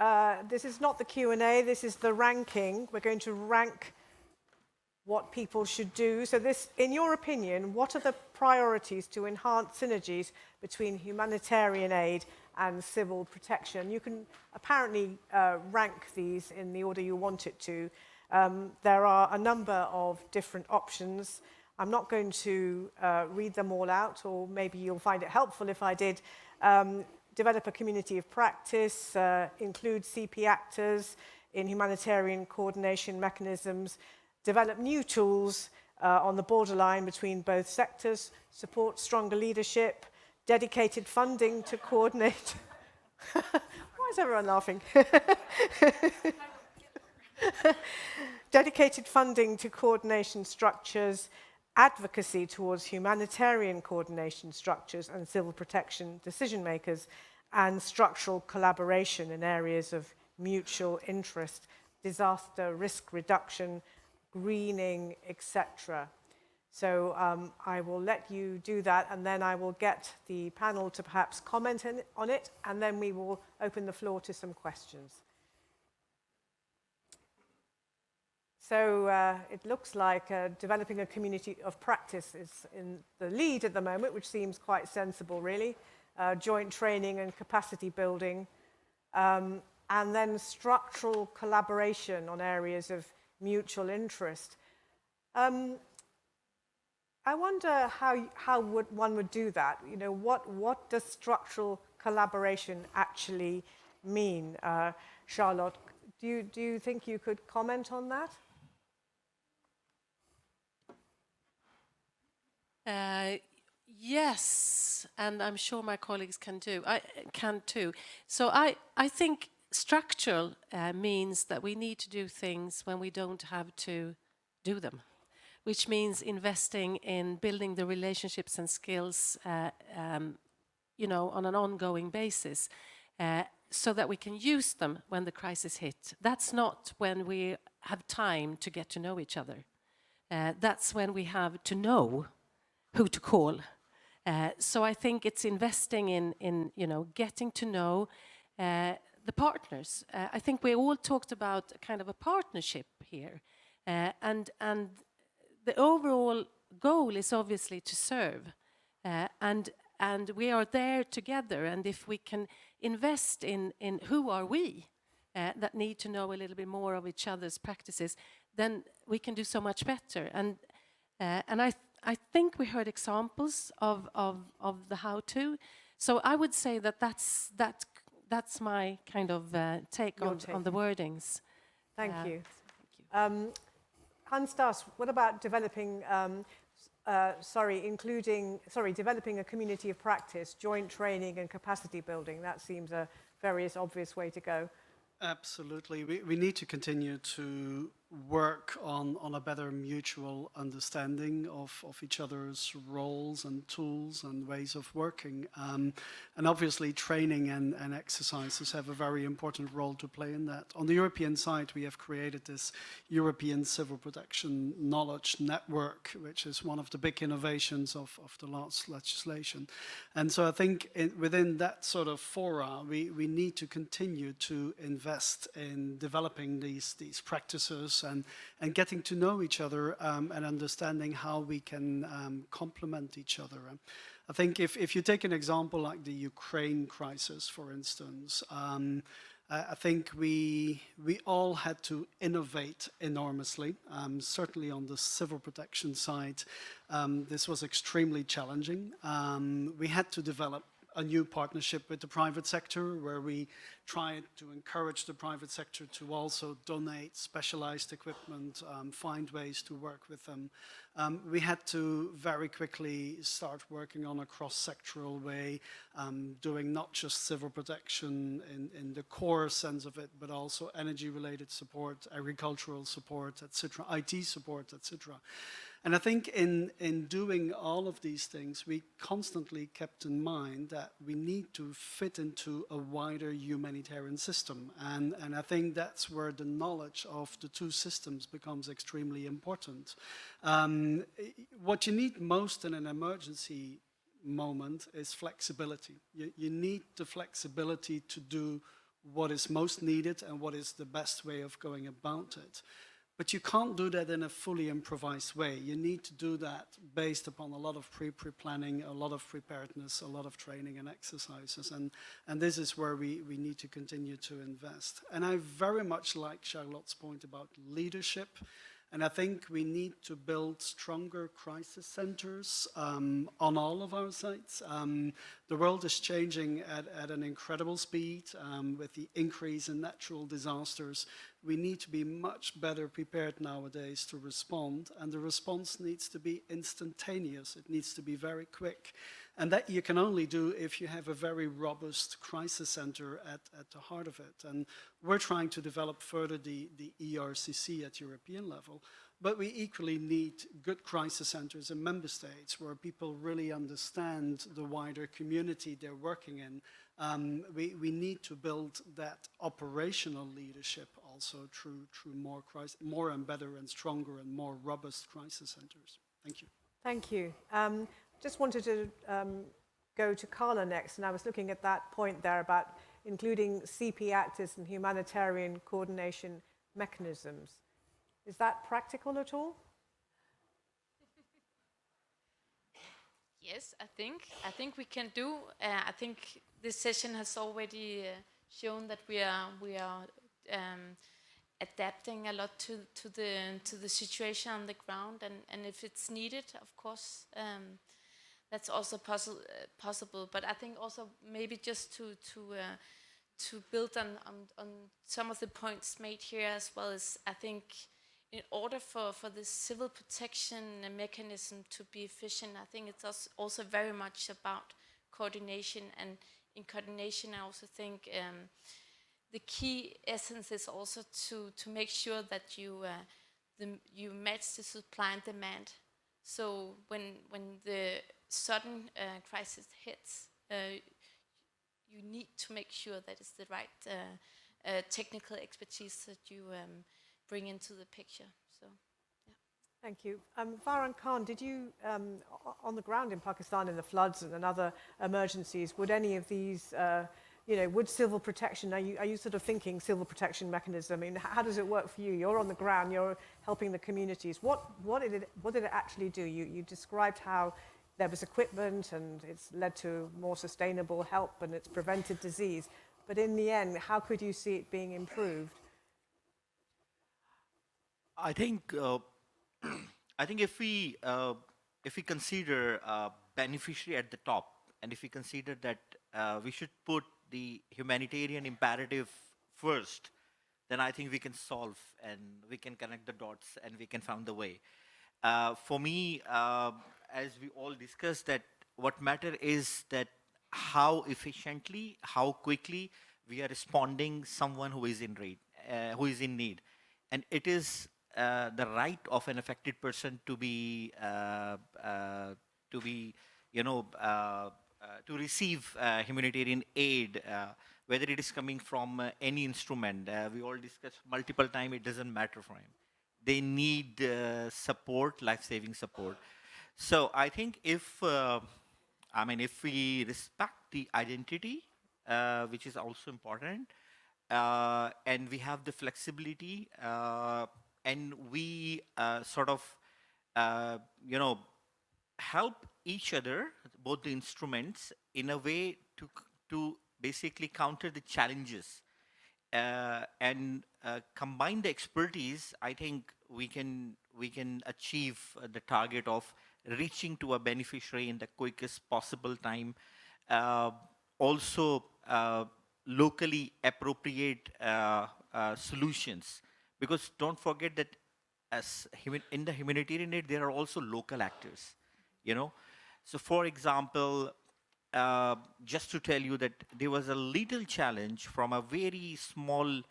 this is not the Q&A, this is the ranking. We're going to rank what people should do. So this, in your opinion, what are the priorities to enhance synergies between humanitarian aid and civil protection? You can apparently rank these in the order you want it to. There are a number of different options. I'm not going to read them all out, or maybe you'll find it helpful if I did. Develop a community of practice, include CP actors in humanitarian coordination mechanisms, develop new tools on the borderline between both sectors, support stronger leadership, dedicated funding to coordinate. Why is everyone laughing? Dedicated funding to coordination structures, advocacy towards humanitarian coordination structures and civil protection decision makers, and structural collaboration in areas of mutual interest, disaster risk reduction, greening, etc. So I will let you do that, and then I will get the panel to perhaps comment on it, and then we will open the floor to some questions. So it looks like developing a community of practice is in the lead at the moment, which seems quite sensible, really. Joint training and capacity building, and then structural collaboration on areas of mutual interest. I wonder how one would do that. You know, what does structural collaboration actually mean? Charlotte, do you think you could comment on that? Yes, and I'm sure my colleagues can too. So I think structural means that we need to do things when we don't have to do them, which means investing in building the relationships and skills, you know, on an ongoing basis, so that we can use them when the crisis hit. That's not when we have time to get to know each other. That's when we have to know who to call. So I think it's investing in you know, getting to know the partners. I think we all talked about kind of a partnership here, and the overall goal is obviously to serve, and we are there together. And if we can invest in who are we that need to know a little bit more of each other's practices, then we can do so much better. And I think we heard examples of the how-to. So I would say that's my kind of take on the wordings. Thank you. Hans Stas, what about developing, developing a community of practice, joint training and capacity building? That seems a very obvious way to go. Absolutely. We need to continue to work on a better mutual understanding of each other's roles and tools and ways of working. And obviously training and exercises have a very important role to play in that. On the European side, we have created this European Civil Protection Knowledge Network, which is one of the big innovations of the last legislation. And so I think within that sort of fora, we need to continue to invest in developing these practices and getting to know each other and understanding how we can complement each other. I think if you take an example like the Ukraine crisis, for instance, I think we all had to innovate enormously. Certainly on the civil protection side, this was extremely challenging. We had to develop a new partnership with the private sector where we tried to encourage the private sector to also donate specialized equipment, find ways to work with them. We had to very quickly start working on a cross-sectoral way, doing not just civil protection in the core sense of it, but also energy-related support, agricultural support, etc., IT support, etc. And I think in doing all of these things, we constantly kept in mind that we need to fit into a wider humanitarian system. And I think that's where the knowledge of the two systems becomes extremely important. What you need most in an emergency moment is flexibility. You need the flexibility to do what is most needed and what is the best way of going about it. But you can't do that in a fully improvised way. You need to do that based upon a lot of pre-planning, a lot of preparedness, a lot of training and exercises. And this is where we need to continue to invest. And I very much like Charlotte's point about leadership. And I think we need to build stronger crisis centers on all of our sites. The world is changing at an incredible speed with the increase in natural disasters. We need to be much better prepared nowadays to respond, and the response needs to be instantaneous. It needs to be very quick. And that you can only do if you have a very robust crisis center at the heart of it. And we're trying to develop further the ERCC at European level, but we equally need good crisis centers in member states where people really understand the wider community they're working in. We need to build that operational leadership also through more and better and stronger and more robust crisis centers. Thank you. Thank you. Just wanted to go to Carla next, and I was looking at that point there about including CP actors and humanitarian coordination mechanisms. Is that practical at all? Yes, I think we can do. I think this session has already shown that we are adapting a lot to the situation on the ground, and if it's needed, of course, that's also possible. But I think also maybe just to build on some of the points made here as well as I think in order for the civil protection mechanism to be efficient, I think it's also very much about coordination. And in coordination, I also think the key essence is also to make sure that you match the supply and demand. So when the sudden crisis hits, you need to make sure that it's the right technical expertise that you bring into the picture. So, yeah. Thank you. Farhan Khan, did you, on the ground in Pakistan in the floods and other emergencies, would any of these, would civil protection, are you sort of thinking civil protection mechanism? I mean, how does it work for you? You're on the ground, you're helping the communities. What did it actually do? You described how there was equipment and it's led to more sustainable help and it's prevented disease. But in the end, how could you see it being improved? I think if we consider beneficiary at the top, and if we consider that we should put the humanitarian imperative first, then I think we can solve and we can connect the dots and we can find the way. For me, as we all discussed, that what matter is that how efficiently, how quickly we are responding someone who is in need, and it is the right of an affected person to be, you know, to receive humanitarian aid, whether it is coming from any instrument. We all discussed multiple times, it doesn't matter for him. They need support, life-saving support. So I think if, if we respect the identity, which is also important, and we have the flexibility, and we sort of, you know, help each other, both the instruments, in a way to basically counter the challenges, and combine the expertise. I think we can achieve the target of reaching to a beneficiary in the quickest possible time. Also, locally appropriate solutions, because don't forget that in the humanitarian aid there are also local actors, you know. So for example, just to tell you that there was a little challenge from a very small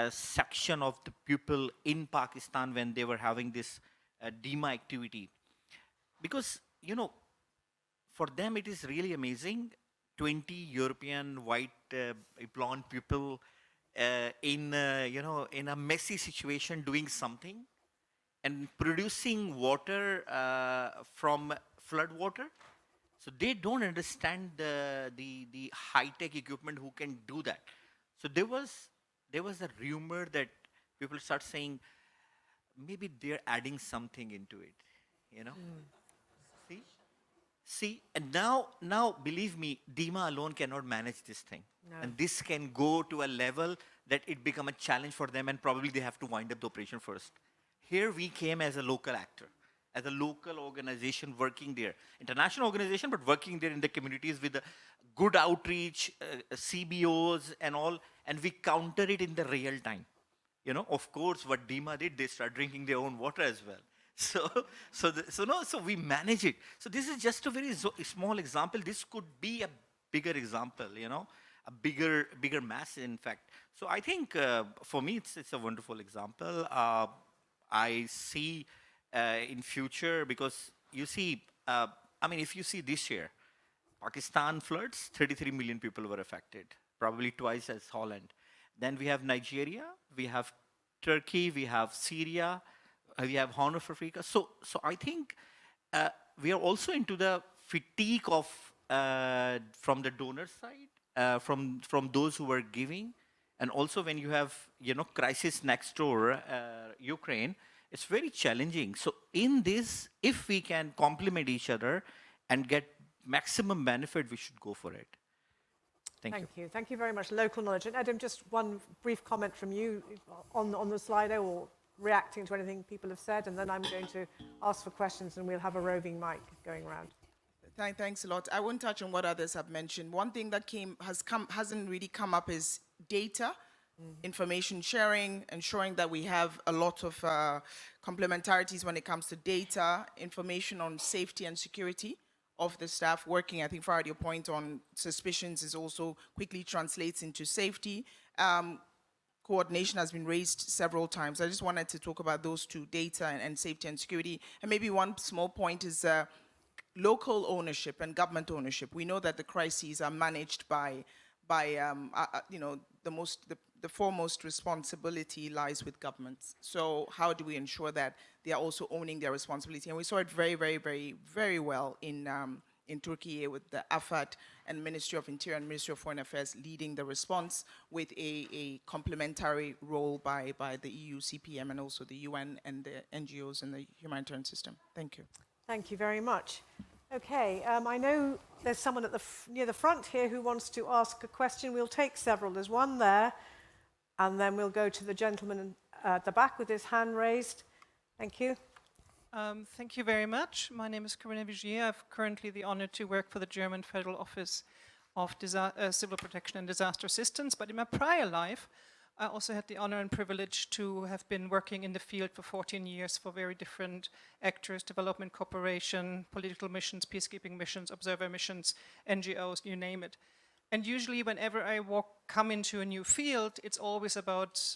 section of the people in Pakistan when they were having this DEMA activity. Because, you know, for them it is really amazing. 20 European white blonde people in, you know, in a messy situation doing something and producing water from flood water. So they don't understand the high-tech equipment who can do that. So there was a rumor that people start saying, maybe they're adding something into it, you know? See, and now believe me, DEMA alone cannot manage this thing. No. And this can go to a level that it become a challenge for them, and probably they have to wind up the operation first. Here we came as a local actor, as a local organization working there. International organization, but working there in the communities with a good outreach, CBOs and all, and we counter it in the real time. You know, of course, what DEMA did, they start drinking their own water as well. So we manage it. So this is just a very small example. This could be a bigger example, you know, a bigger mass, in fact. So I think for me, it's a wonderful example. I see in future, because you see, if you see this year, Pakistan floods, 33 million people were affected, probably twice as Holland. Then we have Nigeria, we have Turkey, we have Syria, we have Horn of Africa. So I think we are also into the fatigue of from the donor side, from those who are giving, and also when you have, you know, crisis next door, Ukraine, it's very challenging. So in this, if we can complement each other and get maximum benefit, we should go for it. Thank you. Thank you very much. Local knowledge. And Adam, just one brief comment from you on the Slido, or reacting to anything people have said, and then I'm going to ask for questions and we'll have a roving mic going around. Thanks a lot. I won't touch on what others have mentioned. One thing that hasn't really come up is data, information sharing, ensuring that we have a lot of complementarities when it comes to data, information on safety and security of the staff working. I think Farhad, your point on suspicions is also quickly translates into safety. Coordination has been raised several times. I just wanted to talk about those two, data and safety and security. And maybe one small point is local ownership and government ownership. We know that the crises are managed by you know, the foremost responsibility lies with governments. So how do we ensure that they are also owning their responsibility? And we saw it very, very, very, very well in Turkey with the AFAD and Ministry of Interior and Ministry of Foreign Affairs leading the response, with a complementary role by the EU, CPM, and also the UN and the NGOs and the humanitarian system. Thank you. Thank you very much. Okay, I know there's someone at near the front here who wants to ask a question. We'll take several. There's one there, and then we'll go to the gentleman at the back with his hand raised. Thank you. Thank you very much. My name is Corinna Vigier. I have currently the honor to work for the German Federal Office of Civil Protection and Disaster Assistance, but in my prior life, I also had the honor and privilege to have been working in the field for 14 years for very different actors, development cooperation, political missions, peacekeeping missions, observer missions, NGOs, you name it. And usually whenever I come into a new field, it's always about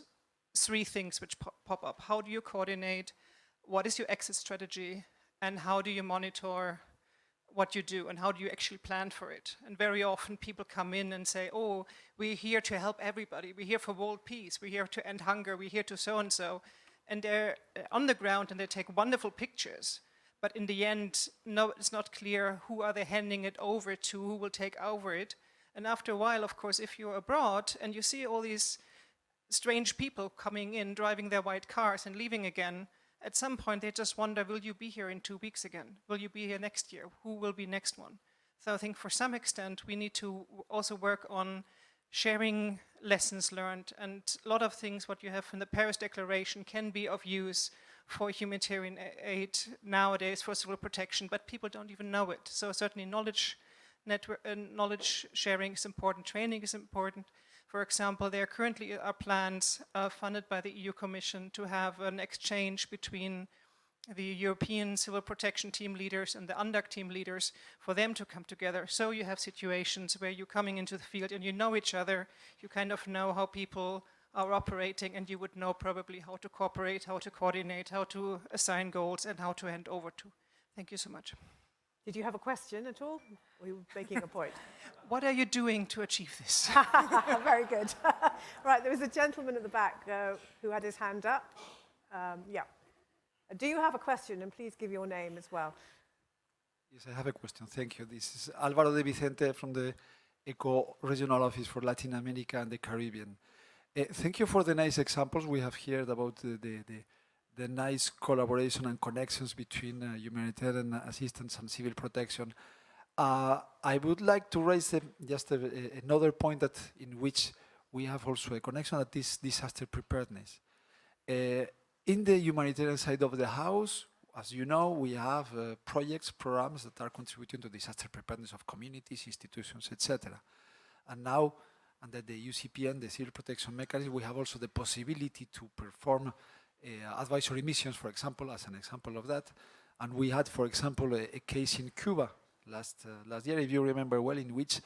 three things which pop up. How do you coordinate? What is your exit strategy? And how do you monitor what you do, and how do you actually plan for it? And very often people come in and say, oh, we're here to help everybody. We're here for world peace. We're here to end hunger. We're here to so-and-so. And they're on the ground and they take wonderful pictures. But in the end, no, it's not clear who are they handing it over to, who will take over it. And after a while, of course, if you're abroad and you see all these strange people coming in, driving their white cars and leaving again, at some point they just wonder, will you be here in 2 weeks again? Will you be here next year? Who will be next one? So I think for some extent we need to also work on sharing lessons learned, and a lot of things what you have in the Paris Declaration can be of use for humanitarian aid nowadays, for civil protection, but people don't even know it. So certainly knowledge sharing is important, training is important. For example, there currently are plans funded by the EU Commission to have an exchange between the European civil protection team leaders and the UNDAC team leaders, for them to come together. So you have situations where you're coming into the field and you know each other, you kind of know how people are operating, and you would know probably how to cooperate, how to coordinate, how to assign goals, and how to hand over to. Thank you so much. Did you have a question at all? Or were you making a point? What are you doing to achieve this? Very good. Right, there was a gentleman at the back who had his hand up. Yeah. Do you have a question? And please give your name as well. Yes, I have a question. Thank you. This is Álvaro de Vicente from the ECO Regional Office for Latin America and the Caribbean. Thank you for the nice examples we have heard about the nice collaboration and connections between humanitarian assistance and civil protection. I would like to raise just another point that in which we have also a connection, that is disaster preparedness. In the humanitarian side of the house, as you know, we have projects, programs that are contributing to disaster preparedness of communities, institutions, etc. And now, under the UCPN, the Civil Protection Mechanism, we have also the possibility to perform advisory missions, for example, as an example of that. And we had, for example, a case in Cuba last year, if you remember well, in which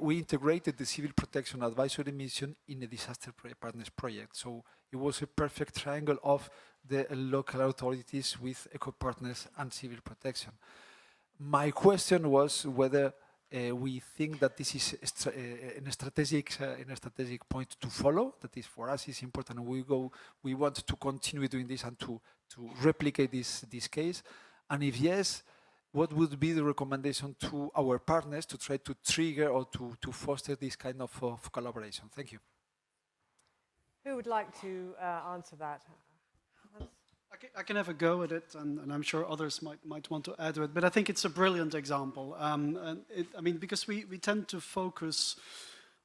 we integrated the civil protection advisory mission in a disaster preparedness project. So it was a perfect triangle of the local authorities with eco-partners and civil protection. My question was whether we think that this is a strategic point to follow. That is, for us, is important. We want to continue doing this and to replicate this case. And if yes, what would be the recommendation to our partners to try to trigger or to foster this kind of collaboration? Thank you. Who would like to answer that? I can have a go at it, and I'm sure others might want to add to it, but I think it's a brilliant example. I mean, because we tend to focus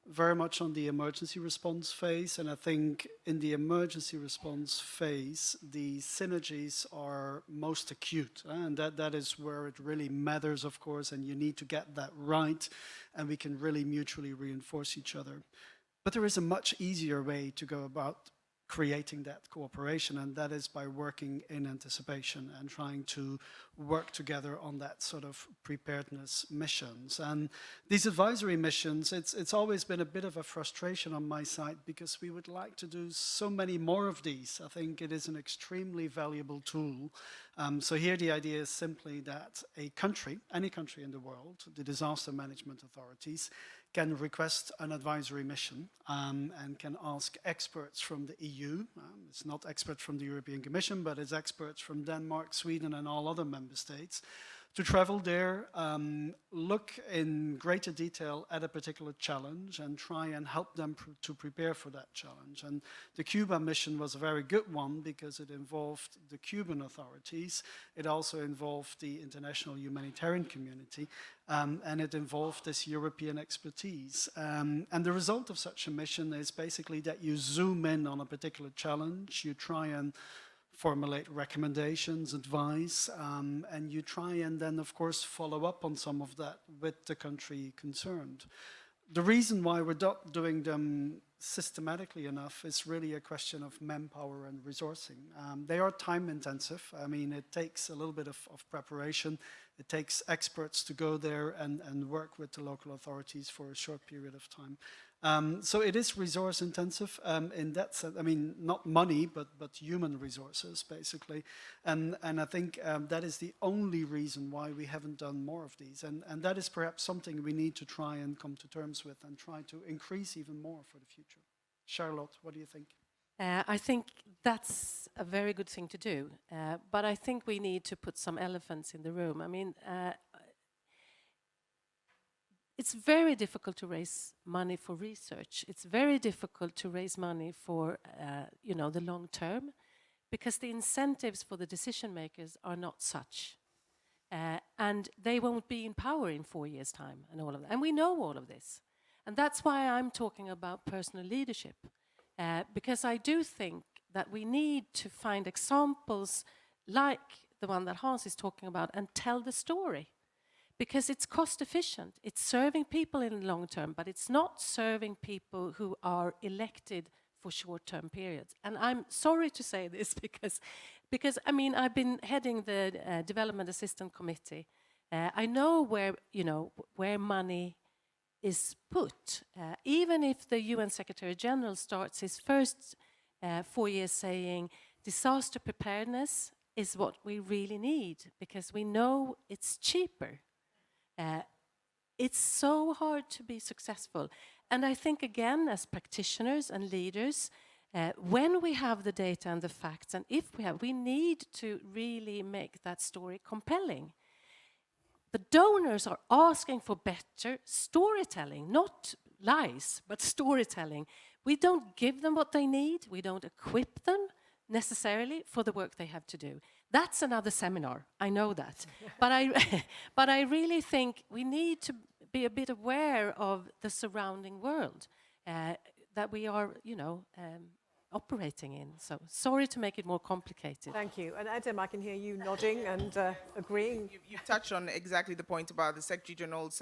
very much on the emergency response phase, and I think in the emergency response phase, the synergies are most acute, and that is where it really matters, of course, and you need to get that right, and we can really mutually reinforce each other. But there is a much easier way to go about creating that cooperation, and that is by working in anticipation and trying to work together on that sort of preparedness missions. And these advisory missions, it's always been a bit of a frustration on my side, because we would like to do so many more of these. I think it is an extremely valuable tool. So here the idea is simply that a country, any country in the world, the disaster management authorities, can request an advisory mission and can ask experts from the EU. It's not experts from the European Commission, but it's experts from Denmark, Sweden, and all other member states to travel there, look in greater detail at a particular challenge and try and help them to prepare for that challenge. And the Cuba mission was a very good one because it involved the Cuban authorities. It also involved the international humanitarian community, and it involved this European expertise. And the result of such a mission is basically that you zoom in on a particular challenge, you try and formulate recommendations, advice, and you try and then, of course, follow up on some of that with the country concerned. The reason why we're not doing them systematically enough is really a question of manpower and resourcing. They are time intensive. I mean, it takes a little bit of preparation. It takes experts to go there and work with the local authorities for a short period of time. So it is resource intensive in that sense. I mean, not money, but human resources, basically. And I think that is the only reason why we haven't done more of these. And that is perhaps something we need to try and come to terms with and try to increase even more for the future. Charlotte, what do you think? I think that's a very good thing to do, but I think we need to put some elephants in the room. I mean, it's very difficult to raise money for research. It's very difficult to raise money for, the long term, because the incentives for the decision makers are not such. And they won't be in power in 4 years' time and all of that. And we know all of this. And that's why I'm talking about personal leadership, because I do think that we need to find examples like the one that Hans is talking about and tell the story. Because it's cost efficient, it's serving people in the long term, but it's not serving people who are elected for short-term periods. And I'm sorry to say this because I mean, I've been heading the Development Assistance Committee. I know where money is put. Even if the UN Secretary General starts his first 4 years saying disaster preparedness is what we really need, because we know it's cheaper. It's so hard to be successful. And I think, again, as practitioners and leaders, when we have the data and the facts, and if we need to really make that story compelling. The donors are asking for better storytelling, not lies, but storytelling. We don't give them what they need. We don't equip them necessarily for the work they have to do. That's another seminar, I know that. But I really think we need to be a bit aware of the surrounding world that we are, operating in. So sorry to make it more complicated. Thank you. And Adam, I can hear you nodding and agreeing. You touched on exactly the point about the Secretary General's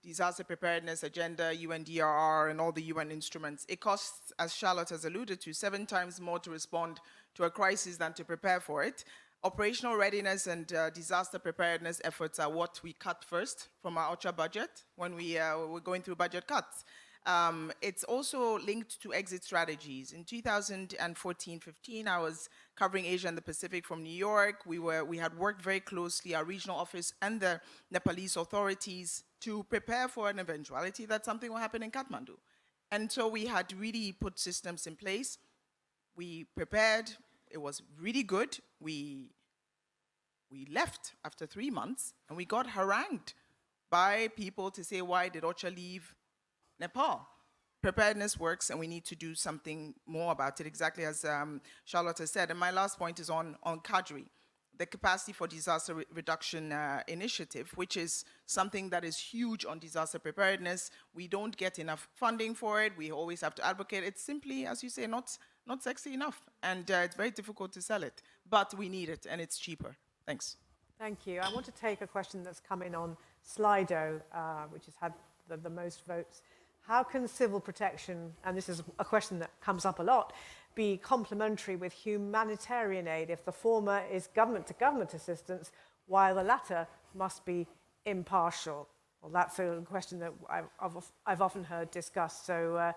disaster preparedness agenda, UNDRR, and all the UN instruments. It costs, as Charlotte has alluded to, 7 times more to respond to a crisis than to prepare for it. Operational readiness and disaster preparedness efforts are what we cut first from our OCHA budget when we're going through budget cuts. It's also linked to exit strategies. In 2014-15, I was covering Asia and the Pacific from New York. We had worked very closely, our regional office and the Nepalese authorities, to prepare for an eventuality that something will happen in Kathmandu. And so we had really put systems in place. We prepared. It was really good. We left after 3 months, and we got harangued by people to say, why did OCHA leave Nepal? Preparedness works, and we need to do something more about it, exactly as Charlotte has said. And my last point is on CADRI, the Capacity for Disaster Reduction Initiative, which is something that is huge on disaster preparedness. We don't get enough funding for it. We always have to advocate. It's simply, as you say, not sexy enough, and it's very difficult to sell it. But we need it, and it's cheaper. Thanks. Thank you. I want to take a question that's come in on Slido, which has had the most votes. How can civil protection, and this is a question that comes up a lot, be complementary with humanitarian aid if the former is government-to-government assistance, while the latter must be impartial? Well, that's a question that I've often heard discussed. So,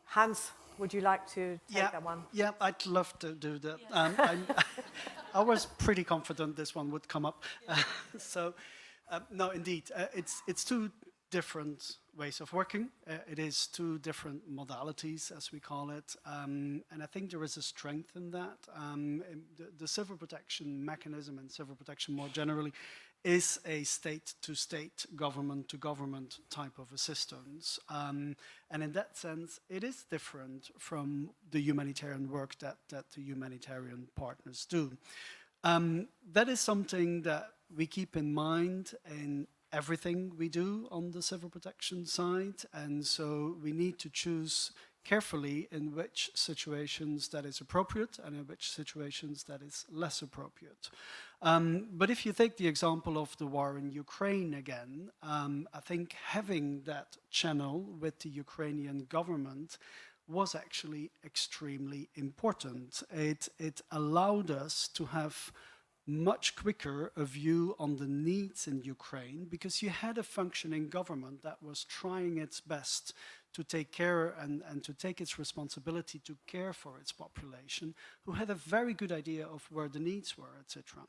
Hans, would you like to take that one? Yeah, I'd love to do that. I was pretty confident this one would come up. No, indeed, it's two different ways of working. It is 2 different modalities, as we call it. And I think there is a strength in that. The civil protection mechanism and civil protection more generally is a state-to-state, government-to-government type of assistance. And in that sense, it is different from the humanitarian work that the humanitarian partners do. That is something that we keep in mind in everything we do on the civil protection side, and so we need to choose carefully in which situations that is appropriate and in which situations that is less appropriate. But if you take the example of the war in Ukraine again, I think having that channel with the Ukrainian government was actually extremely important. It allowed us to have much quicker a view on the needs in Ukraine, because you had a functioning government that was trying its best to take care and to take its responsibility to care for its population, who had a very good idea of where the needs were, etc.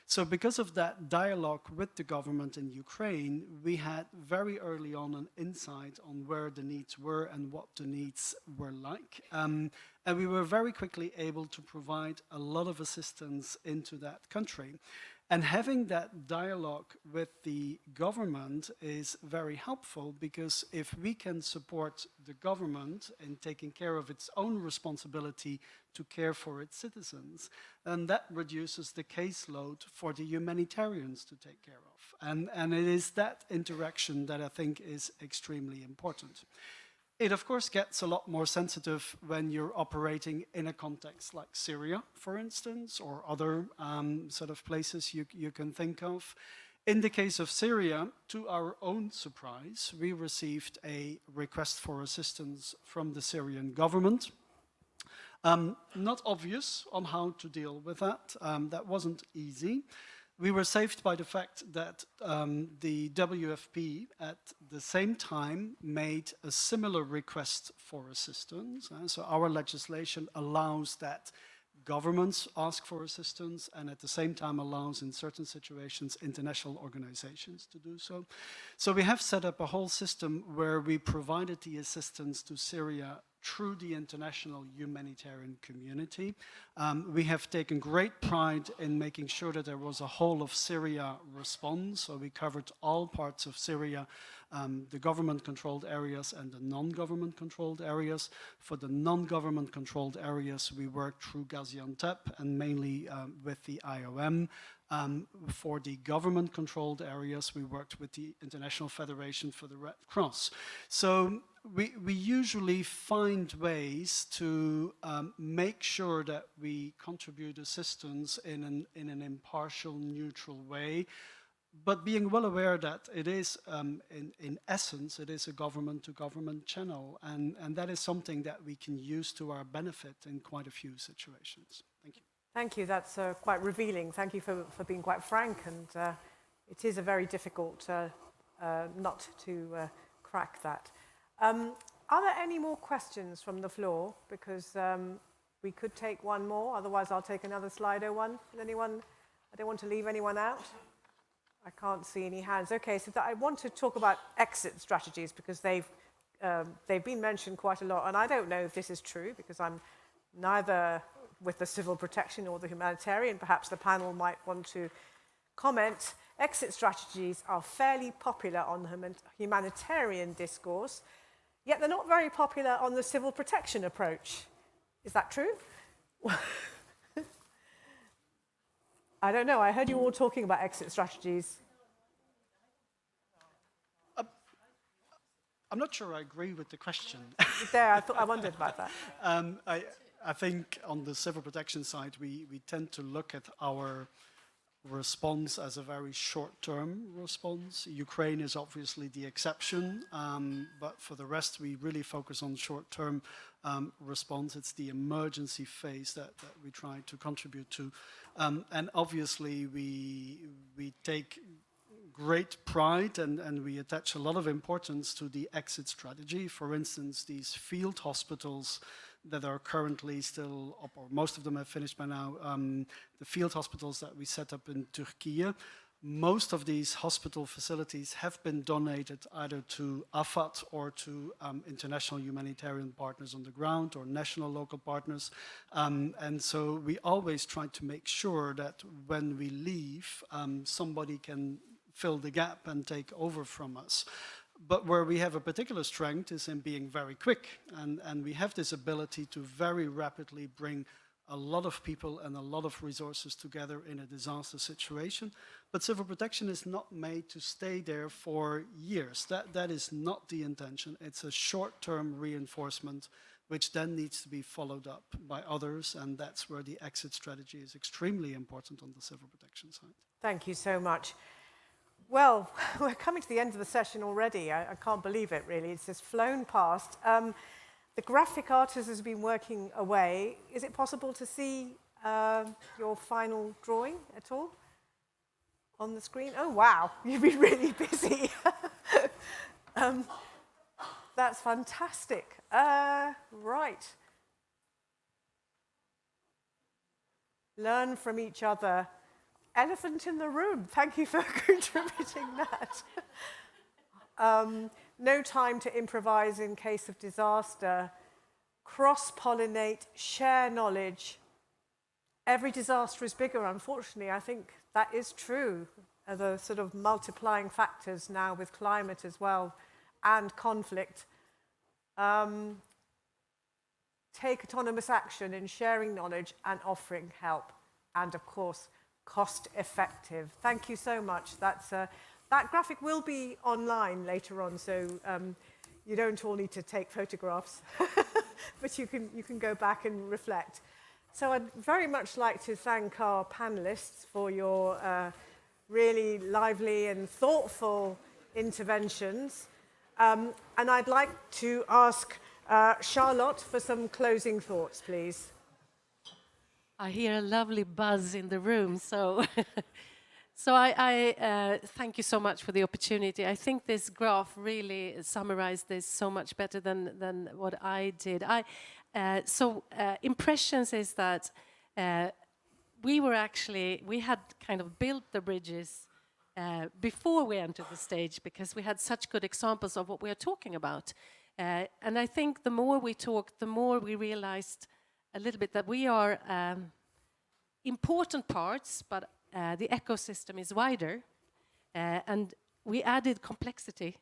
So because of that dialogue with the government in Ukraine, we had very early on an insight on where the needs were and what the needs were like. And we were very quickly able to provide a lot of assistance into that country. And having that dialogue with the government is very helpful, because if we can support the government in taking care of its own responsibility to care for its citizens, then that reduces the caseload for the humanitarians to take care of. And it is that interaction that I think is extremely important. It, of course, gets a lot more sensitive when you're operating in a context like Syria, for instance, or other sort of places you can think of. In the case of Syria, to our own surprise, we received a request for assistance from the Syrian government. Not obvious on how to deal with that. That wasn't easy. We were saved by the fact that the WFP at the same time made a similar request for assistance. So our legislation allows that governments ask for assistance, and at the same time allows, in certain situations, international organizations to do so. So we have set up a whole system where we provided the assistance to Syria through the international humanitarian community. We have taken great pride in making sure that there was a whole of Syria response. So we covered all parts of Syria, the government-controlled areas and the non-government controlled areas. For the non-government controlled areas, we worked through Gaziantep and mainly with the IOM. For the government-controlled areas, we worked with the International Federation for the Red Cross. So we usually find ways to make sure that we contribute assistance in an impartial, neutral way, but being well aware that it is, in essence, it is a government-to-government channel, and that is something that we can use to our benefit in quite a few situations. Thank you. Thank you. That's quite revealing. Thank you for being quite frank. And it is a very difficult nut to crack that. Are there any more questions from the floor? Because we could take one more. Otherwise, I'll take another Slido one. Anyone? I don't want to leave anyone out. I can't see any hands. Okay, so I want to talk about exit strategies, because they've been mentioned quite a lot. And I don't know if this is true, because I'm neither with the civil protection or the humanitarian. Perhaps the panel might want to comment. Exit strategies are fairly popular on the humanitarian discourse, yet they're not very popular on the civil protection approach. Is that true? I don't know. I heard you all talking about exit strategies. I'm not sure I agree with the question. There, I wondered about that. I think on the civil protection side, we tend to look at our response as a very short-term response. Ukraine is obviously the exception, but for the rest, we really focus on short-term response. It's the emergency phase that we try to contribute to. And obviously, we take great pride and we attach a lot of importance to the exit strategy. For instance, these field hospitals that are currently still up, or most of them have finished by now, the field hospitals that we set up in Turkey. Most of these hospital facilities have been donated either to AFAD or to international humanitarian partners on the ground or national local partners. And so we always try to make sure that when we leave, somebody can fill the gap and take over from us. But where we have a particular strength is in being very quick. And we have this ability to very rapidly bring a lot of people and a lot of resources together in a disaster situation. But civil protection is not made to stay there for years. That is not the intention. It's a short-term reinforcement, which then needs to be followed up by others. And that's where the exit strategy is extremely important on the civil protection side. Thank you so much. Well, we're coming to the end of the session already. I can't believe it, really. It's just flown past. The graphic artist has been working away. Is it possible to see your final drawing at all on the screen? Oh, wow. You've been really busy. That's fantastic. Right. Learn from each other. Elephant in the room. Thank you for contributing that. No time to improvise in case of disaster. Cross-pollinate, share knowledge. Every disaster is bigger, unfortunately. I think that is true. The sort of multiplying factors now with climate as well and conflict. Take autonomous action in sharing knowledge and offering help. And of course, cost effective. Thank you so much. That graphic will be online later on, so you don't all need to take photographs, but you can go back and reflect. So I'd very much like to thank our panelists for your really lively and thoughtful interventions. And I'd like to ask Charlotte for some closing thoughts, please. I hear a lovely buzz in the room, so so I thank you so much for the opportunity. I think this graph really summarized this so much better than what I did. Impressions is that we had kind of built the bridges before we entered the stage because we had such good examples of what we are talking about. And I think the more we talked, the more we realized a little bit that we are important parts, but the ecosystem is wider. And we added complexity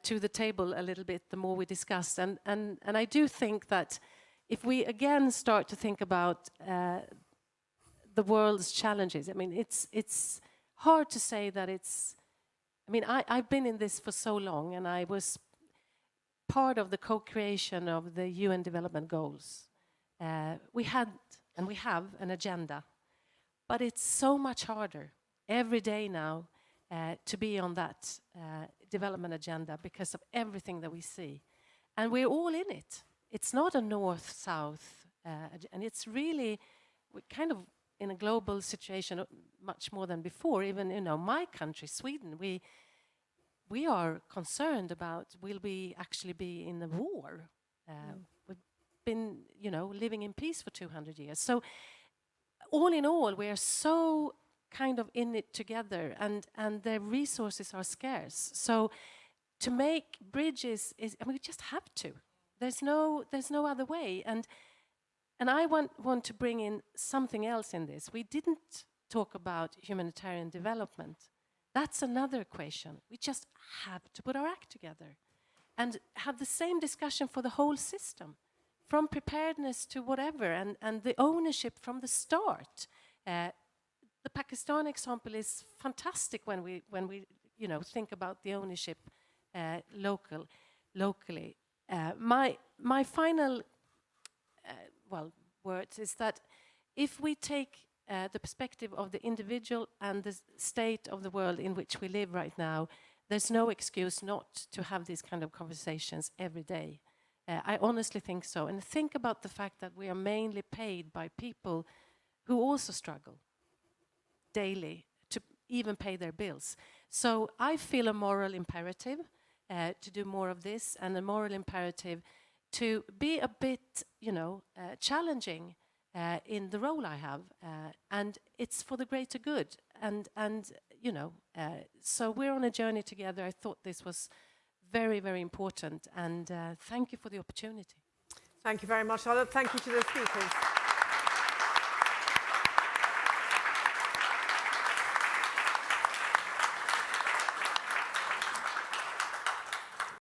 to the table a little bit the more we discussed. And I do think that if we again start to think about the world's challenges, I mean, it's hard to say that it's... I mean, I've been in this for so long, and I was part of the co-creation of the UN Development Goals. We had, and we have, an agenda, but it's so much harder every day now to be on that development agenda because of everything that we see. And we're all in it. It's not a north-south, and it's really, we're kind of in a global situation much more than before. Even, my country, Sweden, we are concerned about, will we actually be in a war? We've been, living in peace for 200 years. So all in all, we are so kind of in it together, and the resources are scarce. So to make bridges we just have to. There's no other way. And I want to bring in something else in this. We didn't talk about humanitarian development. That's another equation. We just have to put our act together and have the same discussion for the whole system, from preparedness to whatever, and the ownership from the start. The Pakistan example is fantastic when we think about the ownership locally. My final words is that if we take the perspective of the individual and the state of the world in which we live right now, there's no excuse not to have these kind of conversations every day. I honestly think so. And think about the fact that we are mainly paid by people who also struggle daily to even pay their bills. So I feel a moral imperative to do more of this, and a moral imperative to be a bit, challenging in the role I have, and it's for the greater good. So we're on a journey together. I thought this was very, very important, and thank you for the opportunity. Thank you very much, Charlotte. Thank you to the speakers.